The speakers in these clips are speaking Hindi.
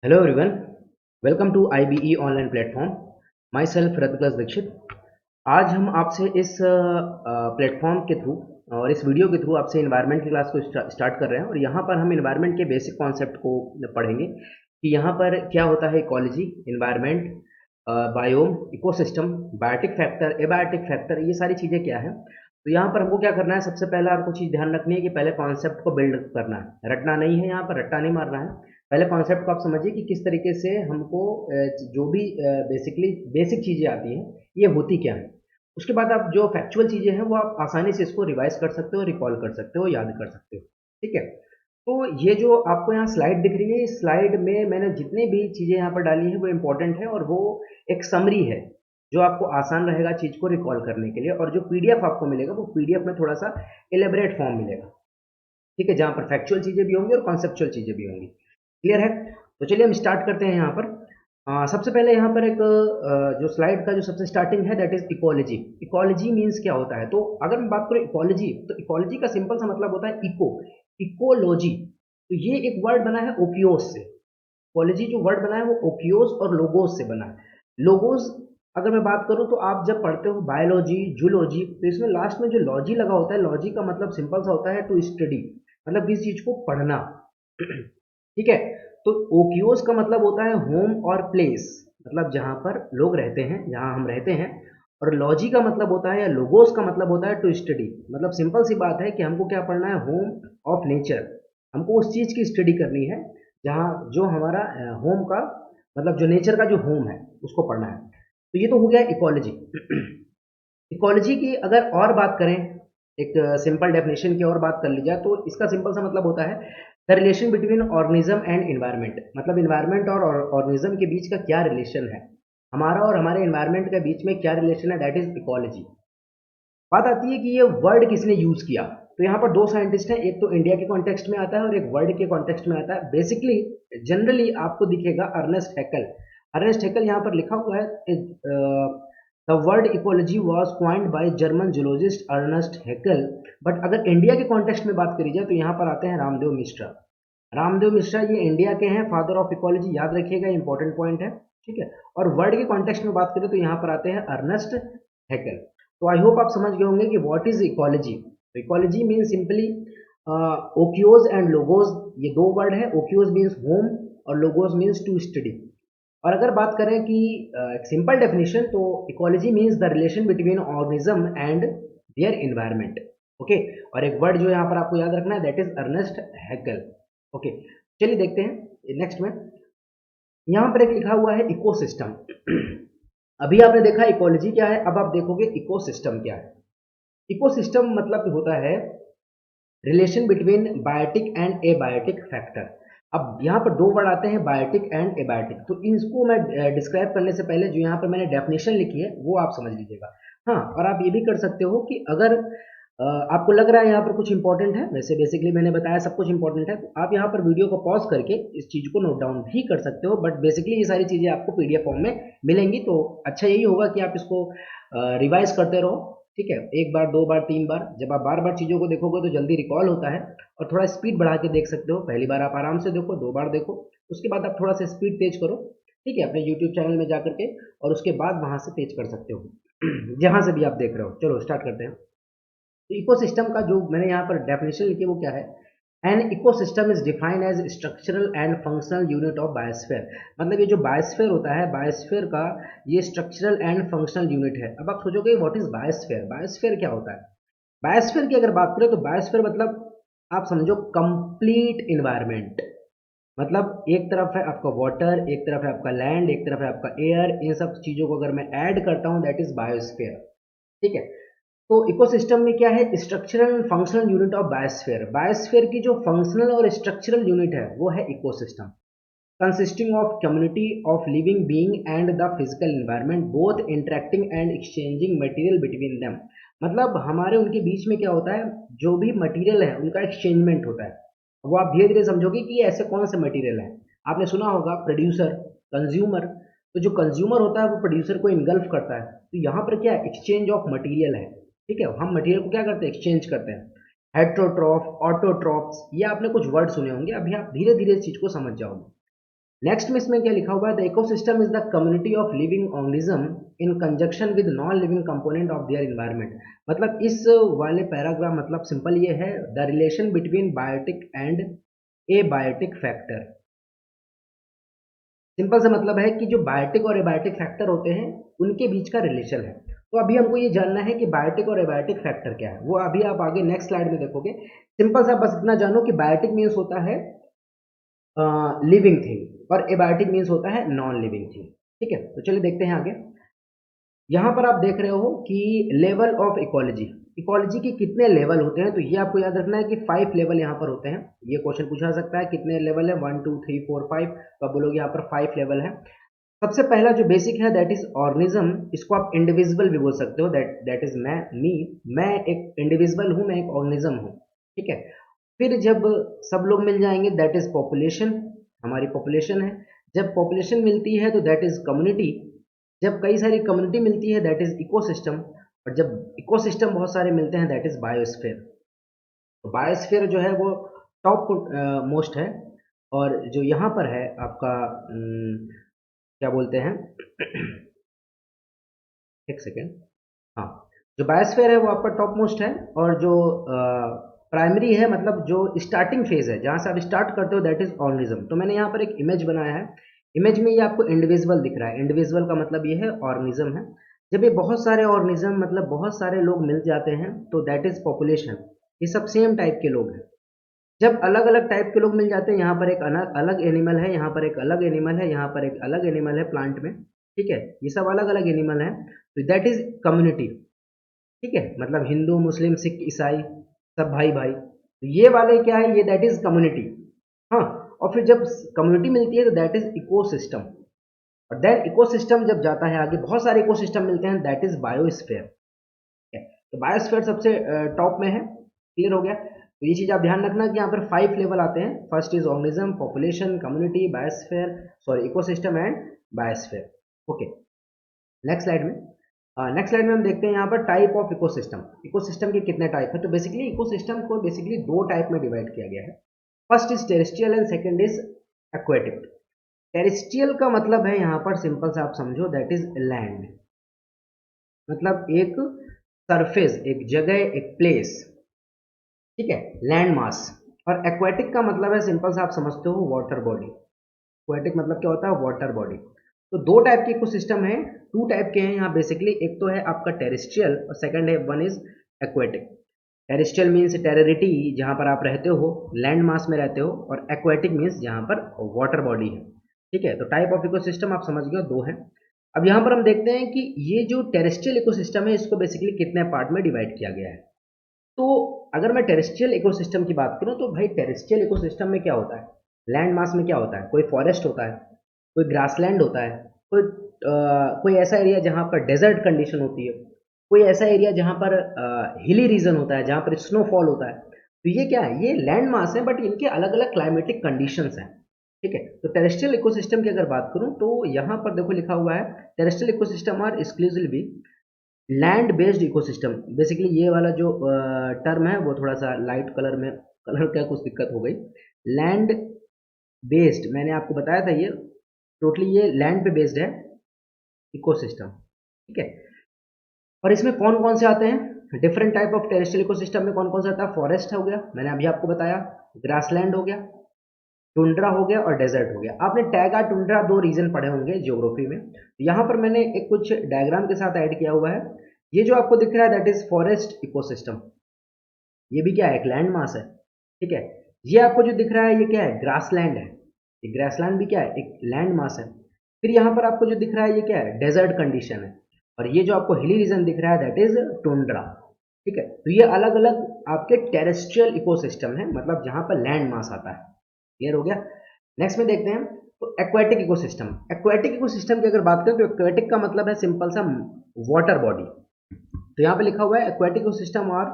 Hello everyone, welcome to IBE online platform. Myself रत्नकस दीक्षित। आज हम आपसे इस प्लेटफॉर्म के थ्रू और इस वीडियो के थ्रू आपसे इन्वायरमेंट की क्लास को स्टार्ट कर रहे हैं और यहाँ पर हम इन्वायरमेंट के बेसिक कॉन्सेप्ट को पढ़ेंगे कि यहाँ पर क्या होता है ecology, environment, biome, ecosystem, biotic factor, abiotic factor, ये सारी चीज़ें क्या है। तो यहाँ पर हमको क्या करना है, सबसे पहले आपको चीज़ ध्यान रखनी है कि पहले कॉन्सेप्ट को बिल्ड करना है, रटना नहीं है, यहाँ पर रट्टा नहीं मारना है। पहले कॉन्सेप्ट को आप समझिए कि किस तरीके से हमको जो भी बेसिकली बेसिक चीज़ें आती हैं ये होती क्या है। उसके बाद आप जो फैक्चुअल चीज़ें हैं वो आप आसानी से इसको रिवाइज कर सकते हो, रिकॉल कर सकते हो, याद कर सकते हो। ठीक है, तो ये जो आपको यहाँ स्लाइड दिख रही है, इस स्लाइड में मैंने जितनी भी चीज़ें यहाँ पर डाली हैं वो इम्पोर्टेंट है और वो एक समरी है जो आपको आसान रहेगा चीज़ को रिकॉल करने के लिए। और जो पीडीएफ आपको मिलेगा वो पीडीएफ में थोड़ा सा एलेबरेट फॉर्म मिलेगा। ठीक है, जहाँ पर फैक्चुअल चीज़ें भी होंगी और कॉन्सेप्चुअल चीज़ें भी होंगी। क्लियर है? तो चलिए हम स्टार्ट करते हैं यहाँ पर। सबसे पहले यहाँ पर एक जो स्लाइड का जो सबसे स्टार्टिंग है that is ecology. Ecology means क्या होता है, तो अगर मैं बात करूँ इकोलॉजी, तो इकोलॉजी का सिंपल सा मतलब होता है इको, इकोलॉजी। तो ये एक वर्ड बना है ओकियोस से। इकोलॉजी जो वर्ड बना है वो ओकियोस और लोगोस से बना है। लोगोस अगर मैं बात करूँ तो आप जब पढ़ते हो बायोलॉजी, जूलॉजी, तो इसमें लास्ट में जो लॉजी लगा होता है, लॉजी का मतलब सिंपल सा होता है टू स्टडी, मतलब किसी चीज को पढ़ना। ठीक है, तो ओकियोस का मतलब होता है होम और प्लेस, मतलब जहां पर लोग रहते हैं, जहां हम रहते हैं। और लॉजी का मतलब होता है, या लोगोस का मतलब होता है टू स्टडी, मतलब सिंपल सी बात है कि हमको क्या पढ़ना है, होम ऑफ नेचर। हमको उस चीज की स्टडी करनी है जहाँ जो हमारा होम का मतलब जो नेचर का जो होम है उसको पढ़ना है। तो ये तो हो गया इकोलॉजी। इकोलॉजी की अगर और बात करें, एक सिंपल डेफिनेशन की और बात कर ली जाए, तो इसका सिंपल सा मतलब होता है the relation between organism and environment. मतलब इन्वायरमेंट और ऑर्गेनिज्म के बीच का क्या रिलेशन है, हमारा और हमारे इन्वायरमेंट के बीच में क्या रिलेशन है, दैट इज इकोलॉजी। बात आती है कि ये वर्ड किसने यूज किया। तो यहाँ पर दो साइंटिस्ट हैं, एक तो इंडिया के कॉन्टेक्स्ट में आता है और एक वर्ल्ड के कॉन्टेक्स्ट में आता है। बेसिकली जनरली आपको दिखेगा अर्नेस्ट हैकल। अर्नेस्ट हैकल यहाँ पर लिखा हुआ है, the word ecology was coined by German zoologist Ernst Haeckel. But अगर इंडिया के कॉन्टेक्स्ट में बात करी जाए तो यहाँ पर आते हैं रामदेव मिश्रा। रामदेव मिश्रा ये इंडिया के हैं, फादर ऑफ इकोलॉजी, याद रखिएगा, इंपॉर्टेंट पॉइंट है। ठीक है, और वर्ल्ड के कॉन्टेक्स्ट में बात करें तो यहाँ पर आते हैं अर्नेस्ट हैकल। तो आई होप आप समझ गए होंगे कि व्हाट इज इकोलॉजी। तो ecology mean simply oikos and logos, ये दो वर्ड है। ओकियोज मीन्स होम और लोगोज मीन्स टू स्टडी। और अगर बात करें कि एक सिंपल डेफिनेशन, तो ecology means the relation between organism and their environment. Okay, और एक वर्ड जो यहाँ पर आपको याद रखना है दैट इज अर्नेस्ट हैकल। ओके, चलिए देखते हैं नेक्स्ट में। यहाँ पर एक लिखा हुआ है इकोसिस्टम। अभी आपने देखा इकोलॉजी क्या है, अब आप देखोगे इकोसिस्टम क्या है। इकोसिस्टम मतलब होता है relation between biotic and abiotic factor. अब यहाँ पर दो वर्ड आते हैं, बायोटिक एंड एबायोटिक। तो इसको मैं डिस्क्राइब करने से पहले जो यहाँ पर मैंने डेफिनेशन लिखी है वो आप समझ लीजिएगा। हाँ, और आप ये भी कर सकते हो कि अगर आपको लग रहा है यहाँ पर कुछ इंपॉर्टेंट है, वैसे बेसिकली मैंने बताया सब कुछ इंपॉर्टेंट है, तो आप यहाँ पर वीडियो को पॉज करके इस चीज़ को नोट डाउन भी कर सकते हो। बट बेसिकली ये सारी चीज़ें आपको पीडीएफ फॉर्म में मिलेंगी, तो अच्छा यही होगा कि आप इसको रिवाइज करते रहो। ठीक है, एक बार, दो बार, तीन बार, जब आप बार बार चीज़ों को देखोगे तो जल्दी रिकॉल होता है। और थोड़ा स्पीड बढ़ा के देख सकते हो, पहली बार आप आराम से देखो, दो बार देखो, उसके बाद आप थोड़ा सा स्पीड तेज करो। ठीक है, अपने यूट्यूब चैनल में जा करके, और उसके बाद वहाँ से तेज कर सकते हो जहाँ से भी आप देख रहे हो। चलो स्टार्ट करते हैं। तो इकोसिस्टम का जो मैंने यहाँ पर डेफिनेशन लिखी है वो क्या है, an ecosystem is defined as structural and functional unit of biosphere. मतलब ये जो बायोस्फीयर होता है, बायोस्फीयर का ये स्ट्रक्चरल एंड फंक्शनल यूनिट है। अब आप सोचोगे व्हाट इज बायोस्फीयर, बायोस्फीयर क्या होता है। बायोस्फीयर की अगर बात करें तो बायोस्फीयर मतलब आप समझो कंप्लीट इन्वायरमेंट। मतलब एक तरफ है आपका वाटर, एक तरफ है आपका लैंड, एक तरफ है आपका एयर, इन सब चीजों को अगर मैं ऐड करता हूं दैट इज बायोस्फीयर। ठीक है, तो इकोसिस्टम में क्या है, structural and functional unit of biosphere. Biosphere की जो फंक्शनल और स्ट्रक्चरल यूनिट है वो है ecosystem, consisting of community of living being and the physical environment both interacting and exchanging material between them। मतलब हमारे उनके बीच में क्या होता है, जो भी मटेरियल है उनका एक्सचेंजमेंट होता है। वो आप धीरे धीरे समझोगे कि ये ऐसे कौन से मटेरियल है। आपने सुना होगा प्रोड्यूसर, कंज्यूमर। तो जो कंज्यूमर होता है वो प्रोड्यूसर को इनगल्फ करता है। तो यहाँ पर क्या है, एक्सचेंज ऑफ मटेरियल है। ठीक है, हम मटेरियल को क्या करते हैं, एक्सचेंज करते हैं। हेट्रोट्रॉफ, ऑटोट्रॉफ्स, ये आपने कुछ वर्ड सुने होंगे, अभी आप धीरे धीरे इस चीज को समझ जाओगे। नेक्स्ट में इसमें क्या लिखा हुआ है, the ecosystem is the community of living organism in conjunction with non living component of their environment. मतलब इस वाले पैराग्राफ मतलब सिंपल ये है, the relation between biotic and A biotic factor. Simple सा मतलब है कि जो बायोटिक और एबायोटिक फैक्टर होते हैं उनके बीच का रिलेशन है। तो अभी हमको ये जानना है कि बायोटिक और एबायोटिक फैक्टर क्या है, वो अभी आप आगे नेक्स्ट स्लाइड में देखोगे। सिंपल सा बस इतना जानो कि बायोटिक मीन्स होता है लिविंग थिंग और एबायोटिक मीन्स होता है नॉन लिविंग थिंग। ठीक है, तो चलिए देखते हैं आगे। यहाँ पर आप देख रहे हो कि लेवल ऑफ इकोलॉजी, इकोलॉजी के कितने लेवल होते हैं, तो ये आपको याद रखना है कि 5 लेवल यहाँ पर होते हैं। ये क्वेश्चन पूछा सकता है कितने लेवल है, 1 2 3 4 5, तो आप बोलोगे यहाँ पर 5 लेवल है। सबसे पहला जो बेसिक है दैट इज ऑर्गेनिज्म, इसको आप इंडिविजुअल भी बोल सकते हो, दैट इज मैं एक इंडिविजुअल हूँ, मैं एक ऑर्गेनिज्म हूँ। ठीक है, फिर जब सब लोग मिल जाएंगे दैट इज पॉपुलेशन, हमारी पॉपुलेशन है। जब पॉपुलेशन मिलती है तो दैट इज कम्युनिटी। जब कई सारी कम्युनिटी मिलती है दैट इज इकोसिस्टम। और जब इकोसिस्टम बहुत सारे मिलते हैं दैट इज बायोस्फीयर। तो बायोस्फीयर जो है वो टॉप मोस्ट है। और जो यहाँ पर है आपका क्या बोलते हैं एक सेकेंड, हाँ, जो बायोस्फीयर है वो आपका टॉप मोस्ट है। और जो प्राइमरी है मतलब जो स्टार्टिंग फेज है जहाँ से आप स्टार्ट करते हो दैट इज ऑर्गेनिज्म। तो मैंने यहाँ पर एक इमेज बनाया है, इमेज में ये आपको इंडिविजुअल दिख रहा है, इंडिविजुअल का मतलब ये है ऑर्गेनिज्म है। जब ये बहुत सारे ऑर्गेनिज्म मतलब बहुत सारे लोग मिल जाते हैं तो दैट इज पॉपुलेशन। ये सब सेम टाइप के लोग हैं। जब अलग अलग टाइप के लोग मिल जाते हैं, यहाँ पर एक अलग एनिमल है, यहाँ पर एक अलग एनिमल है, यहाँ पर एक अलग एनिमल है प्लांट में, ठीक है, ये सब अलग अलग एनिमल है, तो दैट इज कम्युनिटी। ठीक है, मतलब हिंदू मुस्लिम सिख ईसाई सब भाई भाई, तो ये वाले क्या है, ये दैट इज कम्युनिटी। हाँ, और फिर जब कम्युनिटी मिलती है तो दैट इज इकोसिस्टम। और देन इकोसिस्टम जब जाता है आगे, बहुत सारे इकोसिस्टम मिलते हैं दैट इज बायोस्फीयर। तो बायोस्फीयर सबसे टॉप में है। क्लियर हो गया, तो ये चीज आप ध्यान रखना कि यहाँ पर 5 लेवल आते हैं। First is organism, population, community, biosphere, sorry ecosystem and biosphere. Okay, next slide में, नेक्स्ट स्लाइड में हम देखते हैं यहाँ पर टाइप ऑफ इकोसिस्टम। इकोसिस्टम के कितने टाइप है, तो बेसिकली इकोसिस्टम को बेसिकली 2 टाइप में डिवाइड किया गया है। First is terrestrial and second is aquatic. Terrestrial का मतलब है यहाँ पर सिंपल सा आप समझो दैट इज लैंड, मतलब एक सरफेस, एक जगह, एक प्लेस। ठीक है, लैंड मास। और एक्वेटिक का मतलब है सिंपल सा आप समझते हो वाटर बॉडी। एक्वेटिक मतलब क्या होता है, वाटर बॉडी। तो 2 टाइप के इकोसिस्टम है, 2 टाइप के हैं यहाँ बेसिकली। एक तो है आपका टेरेस्ट्रियल और सेकंड है one is aquatic. Terrestrial means territory, जहाँ पर आप रहते हो, लैंड मास में रहते हो, और एक्वेटिक मीन्स जहाँ पर वाटर बॉडी है। ठीक है, तो टाइप ऑफ इकोसिस्टम आप समझ गए, 2 हैं। अब यहाँ पर हम देखते हैं कि ये जो टेरेस्ट्रियल इकोसिस्टम है इसको बेसिकली कितने पार्ट में डिवाइड किया गया है। तो अगर मैं टेरेस्ट्रियल इकोसिस्टम की बात करूं तो भाई टेरेस्ट्रियल इकोसिस्टम में क्या होता है, लैंड मास में क्या होता है, कोई फॉरेस्ट होता है, कोई ग्रासलैंड होता है, कोई ऐसा एरिया जहां पर डेजर्ट कंडीशन होती है, कोई ऐसा एरिया जहां पर हिली रीजन होता है, जहां पर स्नोफॉल होता है। तो ये क्या है, ये लैंड मास है बट इनके अलग अलग क्लाइमेटिक कंडीशंस हैं। ठीक है, तो टेरेस्ट्रियल इकोसिस्टम की अगर बात करूं तो यहाँ पर देखो लिखा हुआ है, terrestrial ecosystem are exclusively land based ecosystem. Basically ये वाला जो टर्म है वो थोड़ा सा लाइट कलर में, कलर क्या कुछ दिक्कत हो गई, लैंड बेस्ड मैंने आपको बताया था, ये टोटली ये लैंड पे बेस्ड है इकोसिस्टम। ठीक है, और इसमें कौन कौन से आते हैं, different type of terrestrial ecosystem में कौन कौन सा आता है, फॉरेस्ट हो गया, मैंने अभी आपको बताया, ग्रासलैंड हो गया, टुंड्रा हो गया और डेजर्ट हो गया। आपने टैगा टुंड्रा 2 रीजन पढ़े होंगे ज्योग्राफी में। यहाँ पर मैंने एक कुछ डायग्राम के साथ ऐड किया हुआ है। ये जो आपको दिख रहा है दैट इज फॉरेस्ट इकोसिस्टम, ये भी क्या है, एक लैंड मास है। ठीक है, ये आपको जो दिख रहा है ये क्या है, ग्रासलैंड है। ये ग्रासलैंड भी क्या है, एक लैंड मास है। फिर यहाँ पर आपको जो दिख रहा है ये क्या है, डेजर्ट कंडीशन है। और ये जो आपको हिली रीजन दिख रहा है दैट इज टुंड्रा। ठीक है, तो ये अलग अलग आपके टेरेस्ट्रियल इकोसिस्टम है, मतलब जहां पर लैंड मास आता है। क्लियर हो गया, नेक्स्ट में देखते हैं। तो एक्वेटिक इकोसिस्टम, एक्वेटिक इकोसिस्टम की अगर बात करें तो एक्वेटिक का मतलब है सिंपल सा वाटर बॉडी। तो यहाँ पे लिखा हुआ है एक्वेटिक इकोसिस्टम और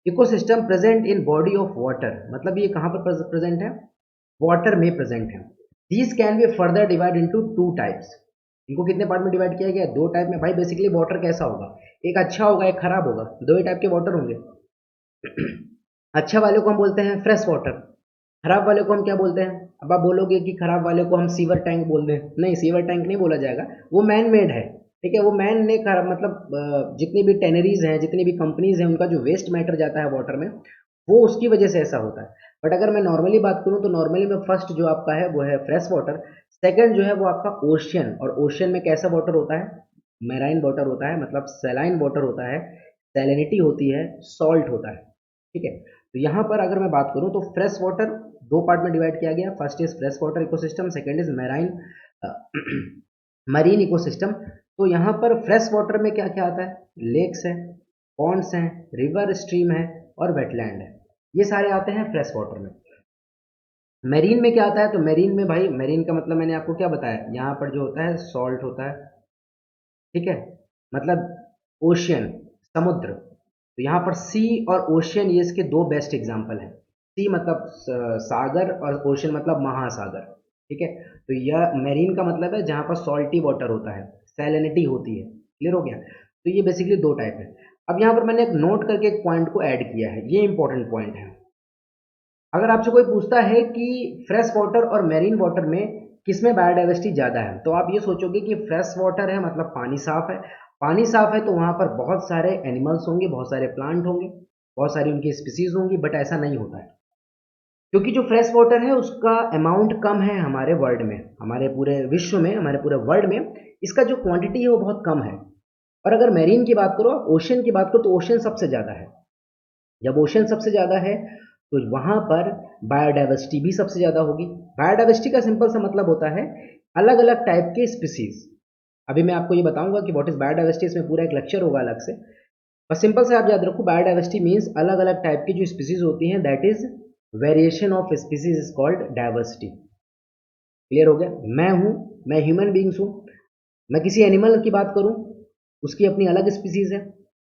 ecosystem present in body of water, मतलब ये कहाँ पर प्रेजेंट है, वाटर में प्रेजेंट है। These can be further divide into 2 types. इनको कितने पार्ट में डिवाइड किया गया है, 2 टाइप में। भाई बेसिकली वाटर कैसा होगा, एक अच्छा होगा एक खराब होगा, 2 ही टाइप के वाटर होंगे। अच्छा वाले को हम बोलते हैं फ्रेश वाटर, खराब वाले को हम क्या बोलते हैं, अब आप बोलोगे कि खराब वाले को हम सीवर टैंक बोल दें, नहीं, सीवर टैंक नहीं बोला जाएगा, वो मैन मेड है, ठीक है, वो मैन ने खराब मतलब जितनी भी टेनरीज हैं, जितनी भी कंपनीज हैं, उनका जो वेस्ट मैटर जाता है वाटर में, वो उसकी वजह से ऐसा होता है। बट अगर मैं नॉर्मली बात करूँ तो नॉर्मली में फर्स्ट जो आपका है वो है फ्रेश वाटर, सेकंड जो है वो आपका ओशियन, और ओशियन में कैसा वाटर होता है, मैराइन वाटर होता है, मतलब सैलाइन वाटर होता है, सैलिनिटी होती है, सॉल्ट होता है, ठीक है। तो यहाँ पर अगर मैं बात करूँ तो फ्रेश वाटर दो पार्ट में डिवाइड किया गया, first is fresh water ecosystem, second is marine marine ecosystem. तो यहाँ पर फ्रेश वाटर में क्या क्या आता है, लेक्स है, पॉन्ड्स हैं, रिवर स्ट्रीम है, और वेटलैंड है, ये सारे आते हैं फ्रेश वाटर में। मेरीन में क्या आता है, तो मेरीन में भाई, मेरीन का मतलब मैंने आपको क्या बताया, यहाँ पर जो होता है सॉल्ट होता है, ठीक है, मतलब ओशियन, समुद्र। तो यहाँ पर सी और ओशियन ये इसके दो बेस्ट एग्जाम्पल हैं। सी मतलब सागर, और ओशियन मतलब महासागर, ठीक है। तो यह मेरीन का मतलब है जहाँ पर सॉल्टी वाटर होता है, सैलिनिटी होती है, क्लियर हो गया। तो ये बेसिकली दो टाइप है। अब यहाँ पर मैंने एक नोट करके एक पॉइंट को ऐड किया है, ये इंपॉर्टेंट पॉइंट है। अगर आपसे कोई पूछता है कि फ्रेश वाटर और मेरीन वाटर में किसमें बायोडाइवर्सिटी ज़्यादा है, तो आप ये सोचोगे कि फ्रेश वाटर है मतलब पानी साफ है, पानी साफ है तो वहाँ पर बहुत सारे एनिमल्स होंगे, बहुत सारे प्लांट होंगे, बहुत सारी उनकी स्पीसीज होंगी, बट ऐसा नहीं होता है, क्योंकि जो फ्रेश वाटर है उसका अमाउंट कम है हमारे वर्ल्ड में, हमारे पूरे विश्व में, हमारे पूरे वर्ल्ड में इसका जो क्वांटिटी है वो बहुत कम है। और अगर मेरीन की बात करो, ओशन की बात करो, तो ओशन सबसे ज़्यादा है। जब ओशन सबसे ज़्यादा है तो वहाँ पर बायोडाइवर्सिटी भी सबसे ज़्यादा होगी। बायोडाइवर्सिटी का सिंपल सा मतलब होता है अलग अलग टाइप के स्पीसीज। अभी मैं आपको ये बताऊंगा कि व्हाट इज बायोडाइवर्सिटी, इसमें पूरा एक लेक्चर होगा अलग से। बस सिंपल से आप याद रखो, बायोडाइवर्सिटी मीन्स अलग अलग टाइप की जो स्पीसीज होती हैं, that is variation of species is called diversity. Clear हो गया। मैं हूँ, मैं ह्यूमन बींग्स हूँ, मैं किसी एनिमल की बात करूँ उसकी अपनी अलग स्पीसीज है,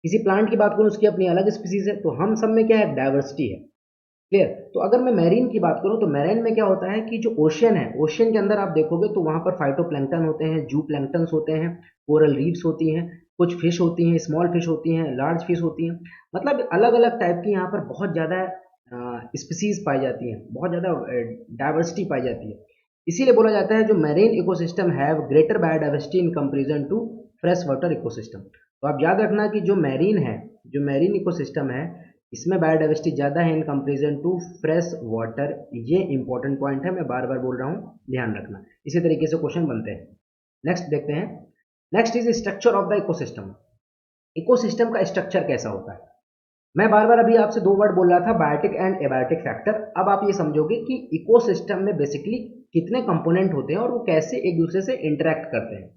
किसी प्लांट की बात करूँ उसकी अपनी अलग स्पीसीज है, तो हम सब में क्या है, डाइवर्सिटी है। क्लियर। तो अगर मैं मैरीन की बात करूं तो मैरीन में क्या होता है कि जो ओशियन है, ओशियन के अंदर आप देखोगे तो वहां पर फाइटोप्लैंक्टन होते हैं, जू प्लैंक्टन्स होते हैं, कोरल रीफ्स होती हैं, कुछ फिश होती हैं, स्मॉल फिश होती हैं, लार्ज फिश होती हैं, मतलब अलग अलग टाइप की यहाँ पर बहुत ज़्यादा स्पीसीज पाई जाती हैं, बहुत ज़्यादा डाइवर्सिटी पाई जाती है। इसीलिए बोला जाता है जो marine ecosystem have greater biodiversity in comparison to fresh water ecosystem. तो आप याद रखना कि जो मैरीन है, जो मैरीन इकोसिस्टम है, इसमें बायोडाइवर्सिटी ज़्यादा है in comparison to fresh water. ये इंपॉर्टेंट पॉइंट है, मैं बार बार बोल रहा हूँ, ध्यान रखना। इसी तरीके से क्वेश्चन बनते हैं। नेक्स्ट देखते हैं। Next is structure of the ecosystem. Ecosystem का स्ट्रक्चर कैसा होता है। मैं बार बार अभी आपसे दो वर्ड बोल रहा था, बायोटिक एंड एबायोटिक फैक्टर। अब आप ये समझोगे कि इकोसिस्टम में बेसिकली कितने कंपोनेंट होते हैं और वो कैसे एक दूसरे से इंटरेक्ट करते हैं,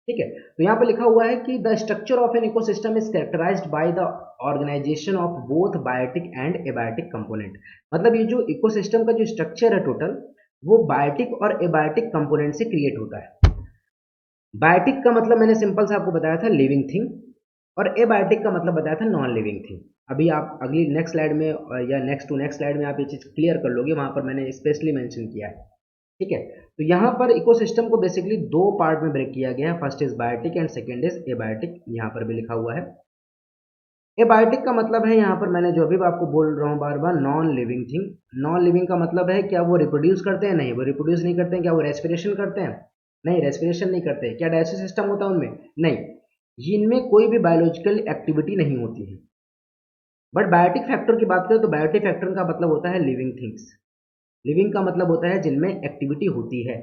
ठीक है। तो यहाँ पे लिखा हुआ है कि the structure of an ecosystem is characterised by the organisation of both biotic and abiotic component. मतलब ये जो इकोसिस्टम का जो स्ट्रक्चर है टोटल, वो बायोटिक और एबायोटिक कंपोनेंट से क्रिएट होता है। बायोटिक का मतलब मैंने सिंपल से आपको बताया था, लिविंग थिंग, और एबायोटिक का मतलब बताया था नॉन लिविंग थिंग। अभी आप अगली नेक्स्ट स्लाइड में या नेक्स्ट टू नेक्स्ट स्लाइड में आप ये चीज़ क्लियर कर लोगे, वहां पर मैंने स्पेशली मेंशन किया है, ठीक है। तो यहाँ पर इकोसिस्टम को बेसिकली दो पार्ट में ब्रेक किया गया है, first is biotic and second is abiotic, यहाँ पर भी लिखा हुआ है। एबायोटिक का मतलब है, यहाँ पर मैंने जो भी आपको बोल रहा हूँ बार बार, non living thing. Non living का मतलब है क्या वो रिप्रोड्यूस करते हैं, नहीं वो रिप्रोड्यूस नहीं करते हैं। क्या वो रेस्पिरेशन करते हैं, नहीं रेस्पिरेशन नहीं करते। क्या डाइजेस्टिव सिस्टम होता है उनमें, नहीं, इनमें कोई भी बायोलॉजिकल एक्टिविटी नहीं होती है। बट बायोटिक फैक्टर की बात करें तो बायोटिक फैक्टर का मतलब होता है लिविंग थिंग्स। लिविंग का मतलब होता है जिनमें एक्टिविटी होती है,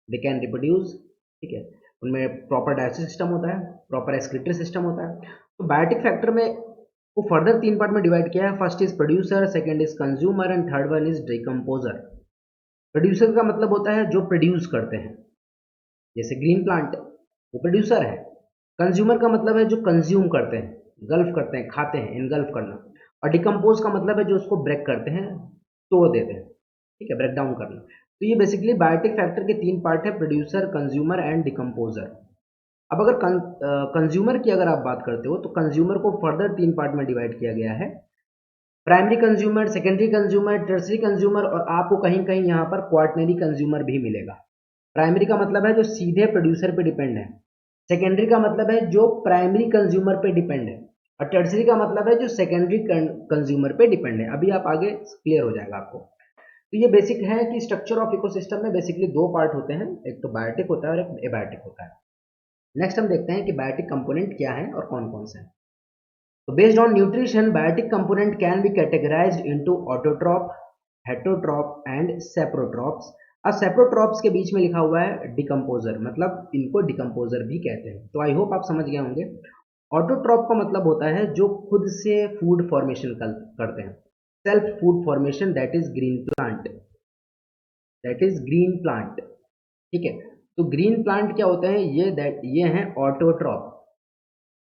दे कैन रिप्रोड्यूस, ठीक है, उनमें प्रॉपर डाइजेस्टिव सिस्टम होता है, प्रॉपर एक्सक्रीटरी सिस्टम होता है। तो बायोटिक फैक्टर में को फर्दर तीन पार्ट में डिवाइड किया है, first is producer, second is consumer, and third one is decomposer. Producer का मतलब होता है जो प्रोड्यूस करते हैं, जैसे ग्रीन प्लांट, वो प्रोड्यूसर है। कंज्यूमर का मतलब है जो कंज्यूम करते हैं, गल्फ करते हैं, खाते हैं, इनगल्फ करना। और डिकम्पोज का मतलब है जो उसको ब्रेक करते हैं, तोड़ देते हैं, ठीक है, ब्रेक डाउन करना। तो ये बेसिकली बायोटिक फैक्टर के तीन पार्ट है, प्रोड्यूसर, कंज्यूमर एंड डिकम्पोजर। अब अगर कंज्यूमर की अगर आप बात करते हो तो कंज्यूमर को फर्दर तीन पार्ट में डिवाइड किया गया है, primary consumer, secondary consumer, tertiary consumer, और आपको कहीं कहीं यहाँ पर क्वार्टनरी कंज्यूमर भी मिलेगा। प्राइमरी का मतलब है जो सीधे प्रोड्यूसर पे डिपेंड है, सेकेंडरी का मतलब है जो प्राइमरी कंज्यूमर पे डिपेंड है, और टर्सरी का मतलब है जो सेकेंडरी कंज्यूमर पे डिपेंड है। अभी आप आगे क्लियर हो जाएगा आपको। तो ये बेसिक है कि स्ट्रक्चर ऑफ इकोसिस्टम में बेसिकली दो पार्ट होते हैं, एक तो बायोटिक होता है और एक एबायोटिक होता है। नेक्स्ट हम देखते हैं कि बायोटिक कंपोनेंट क्या है और कौन कौन से हैं। तो based on nutrition, biotic component can be categorised into autotroph, heterotroph and saprotrophs. अब सेप्रोट्रॉप्स के बीच में लिखा हुआ है डिकम्पोजर, मतलब इनको डिकम्पोजर भी कहते हैं। तो आई होप आप समझ गए होंगे। ऑटोट्रॉप का मतलब होता है जो खुद से फूड फॉर्मेशन करते हैं, self food formation, that is green plant, that is green plant. ठीक है, तो ग्रीन प्लांट क्या होते हैं, ये हैं ऑटोट्रॉप,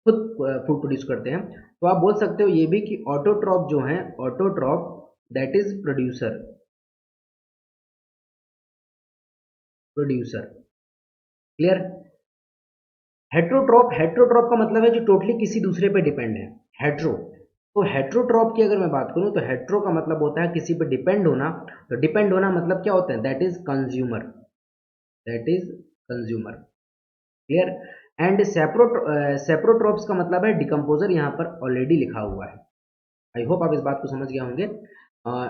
खुद फूड प्रोड्यूस करते हैं। तो आप बोल सकते हो ये भी कि ऑटोट्रॉप जो है, autotroph that is producer, producer. Clear. Heterotroph, heterotroph का मतलब है जो टोटली किसी दूसरे पे डिपेंड है, हेट्रो। तो हेट्रोट्रॉप की अगर मैं बात करूं तो हेट्रो का मतलब होता है किसी पे डिपेंड होना। तो डिपेंड होना मतलब क्या होता है, that is consumer, that is consumer. Clear. And saprotrophs का मतलब है डिकम्पोजर, यहाँ पर ऑलरेडी लिखा हुआ है। आई होप आप इस बात को समझ गए होंगे।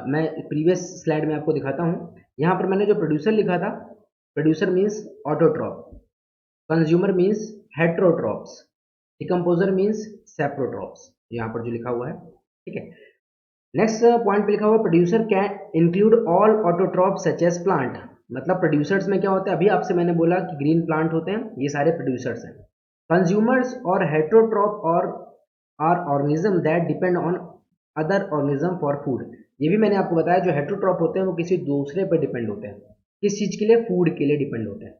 मैं प्रीवियस स्लाइड में आपको दिखाता हूँ। यहाँ पर मैंने जो प्रोड्यूसर लिखा था, producer means autotroph, consumer means heterotrophs, decomposer means saprotrophs, यहाँ पर जो लिखा हुआ है। ठीक है। नेक्स्ट पॉइंट पे लिखा हुआ producer can include all autotroph such as plant. मतलब प्रोड्यूसर्स में क्या होता है, अभी आपसे मैंने बोला कि ग्रीन प्लांट होते हैं, ये सारे प्रोड्यूसर्स हैं। कंज्यूमर्स और हेट्रोट्रॉप और are organism that depend on other organism for food. ये भी मैंने आपको बताया, जो हेट्रोट्रॉप होते हैं वो किसी दूसरे पर डिपेंड होते हैं, किस चीज के लिए, फूड के लिए डिपेंड होते हैं।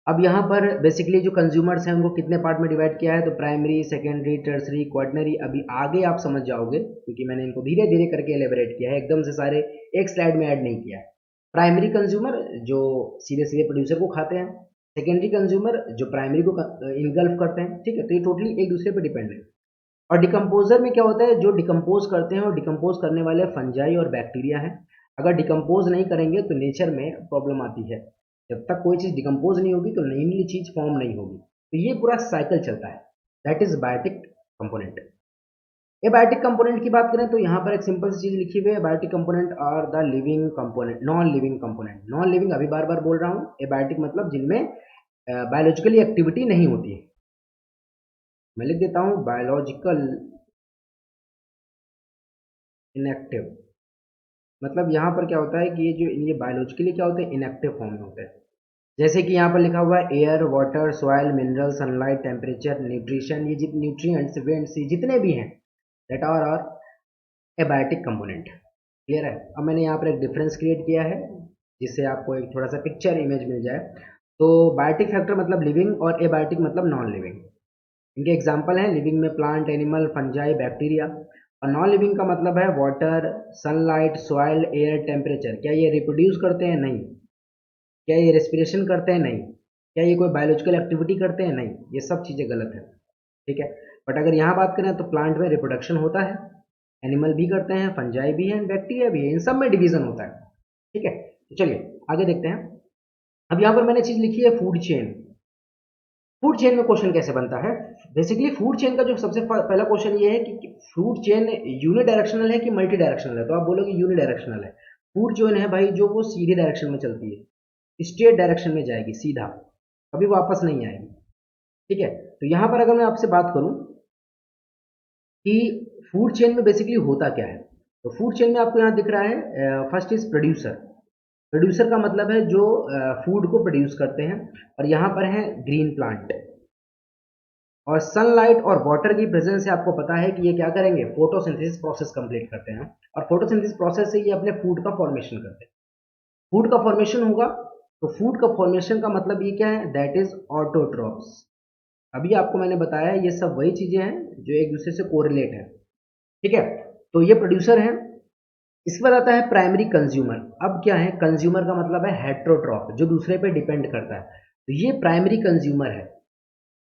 अब यहाँ पर बेसिकली जो कंज्यूमर्स हैं उनको कितने पार्ट में डिवाइड किया है, तो प्राइमरी, सेकेंडरी, टर्सरी, क्वाटनरी। अभी आगे आप समझ जाओगे क्योंकि मैंने इनको धीरे धीरे करके एलेबरेट किया है, एकदम से सारे एक स्लाइड में ऐड नहीं किया है। प्राइमरी कंज्यूमर जो सीधे सीधे प्रोड्यूसर को खाते हैं, सेकेंडरी कंज्यूमर जो प्राइमरी को इनगल्फ करते हैं। ठीक है, तो ये टोटली एक दूसरे पर डिपेंड है। और डिकम्पोजर में क्या होता है, जो डिकम्पोज करते हैं और डिकम्पोज करने वाले फंजाई और बैक्टीरिया हैं। अगर डिकम्पोज नहीं करेंगे तो नेचर में प्रॉब्लम आती है। जब तक कोई चीज़ डिकम्पोज नहीं होगी तो नई नई चीज़ फॉर्म नहीं होगी। तो ये पूरा साइकिल चलता है, that is biotic component. Abiotic component की बात करें तो यहाँ पर एक सिंपल सी चीज़ लिखी हुई है, biotic component are the living component, non living component. Non living अभी बार बार बोल रहा हूँ, एबायोटिक मतलब जिनमें बायोलॉजिकली एक्टिविटी नहीं होती है। मैं लिख देता हूँ बायोलॉजिकल इनएक्टिव। मतलब यहाँ पर क्या होता है कि ये बायोलॉजिकली क्या होते हैं, इनएक्टिव फॉर्म में होते हैं। जैसे कि यहाँ पर लिखा हुआ है air, water, soil, mineral, sunlight, temperature, nutrition, ये जितने न्यूट्रिएंट्स, विंड्स, ये जितने भी हैं that are abiotic component. Clear है। अब मैंने यहाँ पर एक डिफरेंस क्रिएट किया है जिससे आपको एक थोड़ा सा पिक्चर इमेज मिल जाए। तो बायोटिक फैक्टर मतलब लिविंग और एबायोटिक मतलब नॉन लिविंग। इनके एग्जाम्पल हैं लिविंग में प्लांट, एनिमल, फंजाई, बैक्टीरिया। और नॉन लिविंग का मतलब है water, sunlight, soil, air, temperature. क्या ये रिप्रोड्यूस करते हैं? नहीं। क्या ये रेस्पिरेशन करते हैं? नहीं। क्या ये कोई बायोलॉजिकल एक्टिविटी करते हैं? नहीं। ये सब चीज़ें गलत है। ठीक है। बट अगर यहाँ बात करें तो प्लांट में रिप्रोडक्शन होता है, एनिमल भी करते हैं, फंजाई भी हैं, बैक्टीरिया भी है, इन सब में डिवीजन होता है। ठीक है, तो चलिए आगे देखते हैं। अब यहाँ पर मैंने चीज़ लिखी है फूड चेन। फूड चेन में क्वेश्चन कैसे बनता है? बेसिकली फूड चेन का जो सबसे पहला क्वेश्चन ये है कि फूड चेन यूनिडायरेक्शनल है कि मल्टी डायरेक्शनल है। तो आप बोलोगे यूनिडायरेक्शनल है। फूड चेन है भाई जो वो सीधे डायरेक्शन में चलती है, स्ट्रेट डायरेक्शन में जाएगी सीधा, कभी वापस नहीं आएगी। ठीक है, तो यहाँ पर अगर मैं आपसे बात करूं कि फूड चेन में बेसिकली होता क्या है, तो फूड चेन में आपको यहाँ दिख रहा है फर्स्ट इज प्रोड्यूसर। प्रोड्यूसर का मतलब है जो फूड को प्रोड्यूस करते हैं, और यहाँ पर है ग्रीन प्लांट। और सनलाइट और वाटर की प्रेजेंस से आपको पता है कि ये क्या करेंगे, फोटोसिंथेसिस प्रोसेस कंप्लीट करते हैं, और फोटोसिंथेसिस प्रोसेस से ये अपने फूड का फॉर्मेशन करते हैं। फूड का फॉर्मेशन होगा, तो फूड का फॉर्मेशन का मतलब ये क्या है, दैट इज ऑटोट्रॉप्स। अभी आपको मैंने बताया ये सब वही चीजें हैं जो एक दूसरे से कोरिलेट है। ठीक है, तो ये प्रोड्यूसर है। इसके बाद आता है प्राइमरी कंज्यूमर। अब क्या है, कंज्यूमर का मतलब है हेट्रोट्रॉप, जो दूसरे पे डिपेंड करता है। तो ये प्राइमरी कंज्यूमर है।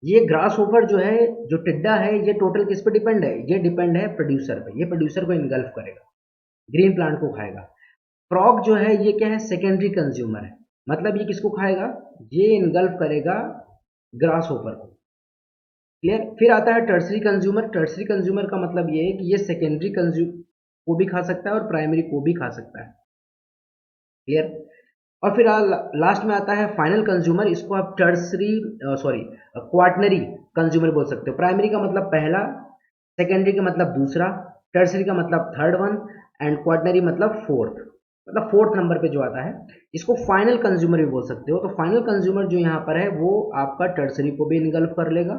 ये ग्रास ओवर जो है, जो टिड्डा है, ये टोटल किस पे डिपेंड है, ये डिपेंड है प्रोड्यूसर पे। ये प्रोड्यूसर को इनगल्फ करेगा, ग्रीन प्लांट को खाएगा। फ्रॉग जो है ये क्या है, सेकेंडरी कंज्यूमर है। मतलब ये किसको खाएगा, ये इनगल्फ करेगा ग्रास ओवर को। क्लियर। फिर आता है टर्सरी कंज्यूमर। टर्सरी कंज्यूमर का मतलब ये है कि ये सेकेंडरी कंज्यूम को भी खा सकता है और प्राइमरी को भी खा सकता है। क्लियर। और फिर लास्ट में आता है फाइनल कंज्यूमर, इसको आप टर्सरी क्वाटनरी कंज्यूमर बोल सकते हो। प्राइमरी का मतलब पहला, सेकेंडरी का मतलब दूसरा, टर्सरी का मतलब थर्ड वन, एंड क्वाटनरी मतलब फोर्थ, मतलब फोर्थ नंबर पे जो आता है, इसको फाइनल कंज्यूमर भी बोल सकते हो। तो फाइनल कंज्यूमर जो यहाँ पर है वो आपका टर्सरी को भी इनगल्फ कर लेगा,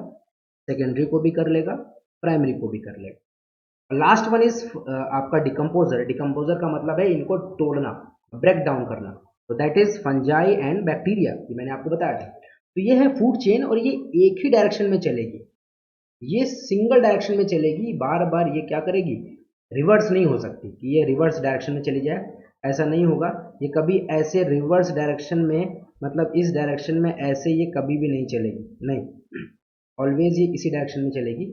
सेकेंडरी को भी कर लेगा, प्राइमरी को भी कर लेगा। लास्ट वन इज आपका डिकम्पोजर। डिकम्पोजर का मतलब है इनको तोड़ना, ब्रेक डाउन करना। तो that is fungi and bacteria, ये मैंने आपको बताया था। तो ये है फूड चेन, और ये एक ही डायरेक्शन में चलेगी, ये सिंगल डायरेक्शन में चलेगी। बार बार ये क्या करेगी, रिवर्स नहीं हो सकती कि ये रिवर्स डायरेक्शन में चली जाए, ऐसा नहीं होगा। ये कभी ऐसे रिवर्स डायरेक्शन में, मतलब इस डायरेक्शन में ऐसे ये कभी भी नहीं चलेगी, नहीं, ऑलवेज ये इसी डायरेक्शन में चलेगी।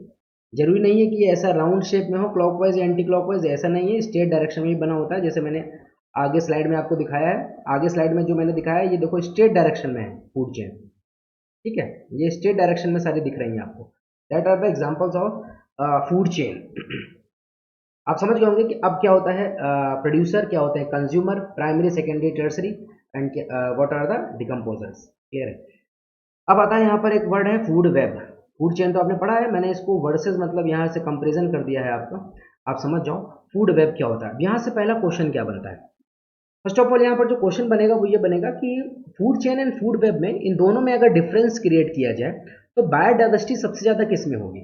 जरूरी नहीं है कि ये ऐसा राउंड शेप में हो, क्लॉकवाइज या एंटी क्लॉकवाइज, ऐसा नहीं है, स्ट्रेट डायरेक्शन में ही बना होता है। जैसे मैंने आगे स्लाइड में आपको दिखाया है, आगे स्लाइड में जो मैंने दिखाया है, ये देखो स्ट्रेट डायरेक्शन में है फूड चेन, ठीक है, ये स्ट्रेट डायरेक्शन में सारी दिख रही हैं आपको। That are the examples of food chain. आप समझ गए होंगे कि अब क्या होता है, प्रोड्यूसर क्या होता है, consumer, primary, secondary, tertiary, and what are the decomposers. Clear है। अब आता है यहाँ पर एक वर्ड है फूड वेब। फूड चेन तो आपने पढ़ा है, मैंने इसको वर्सेस मतलब यहाँ से कंपेरिजन कर दिया है आपका, आप समझ जाओ फूड वेब क्या होता है। यहाँ से पहला क्वेश्चन क्या बनता है, फर्स्ट ऑफ ऑल यहाँ पर जो क्वेश्चन बनेगा वो ये बनेगा कि food chain and food web में, इन दोनों में अगर डिफरेंस क्रिएट किया जाए तो बायोडाइवर्सिटी सबसे ज्यादा किस में होगी।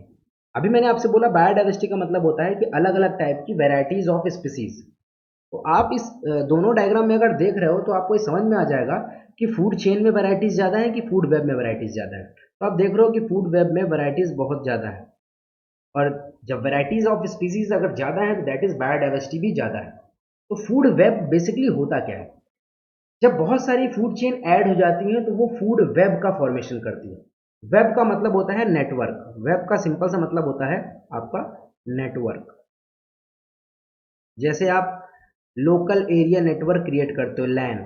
अभी मैंने आपसे बोला बायोडाइवर्सिटी का मतलब होता है कि अलग अलग टाइप की वेराइटीज ऑफ स्पीसीज। तो आप इस दोनों डायग्राम में अगर देख रहे हो तो आपको ये समझ में आ जाएगा कि फूड चेन में वैरायटीज ज्यादा है कि फूड वेब में वैरायटीज ज्यादा है। तो आप देख रहे हो कि फूड वेब में वैरायटीज बहुत ज्यादा है, और जब वैरायटीज ऑफ स्पीसीज अगर ज्यादा है तो दैट इज बायोडाइवर्सिटी भी ज्यादा है। तो फूड वेब बेसिकली होता क्या है, जब बहुत सारी फूड चेन ऐड हो जाती हैं तो वो फूड वेब का फॉर्मेशन करती है। वेब का मतलब होता है नेटवर्क, वेब का सिंपल सा मतलब होता है आपका नेटवर्क। जैसे आप लोकल एरिया नेटवर्क क्रिएट करते हो, लैन,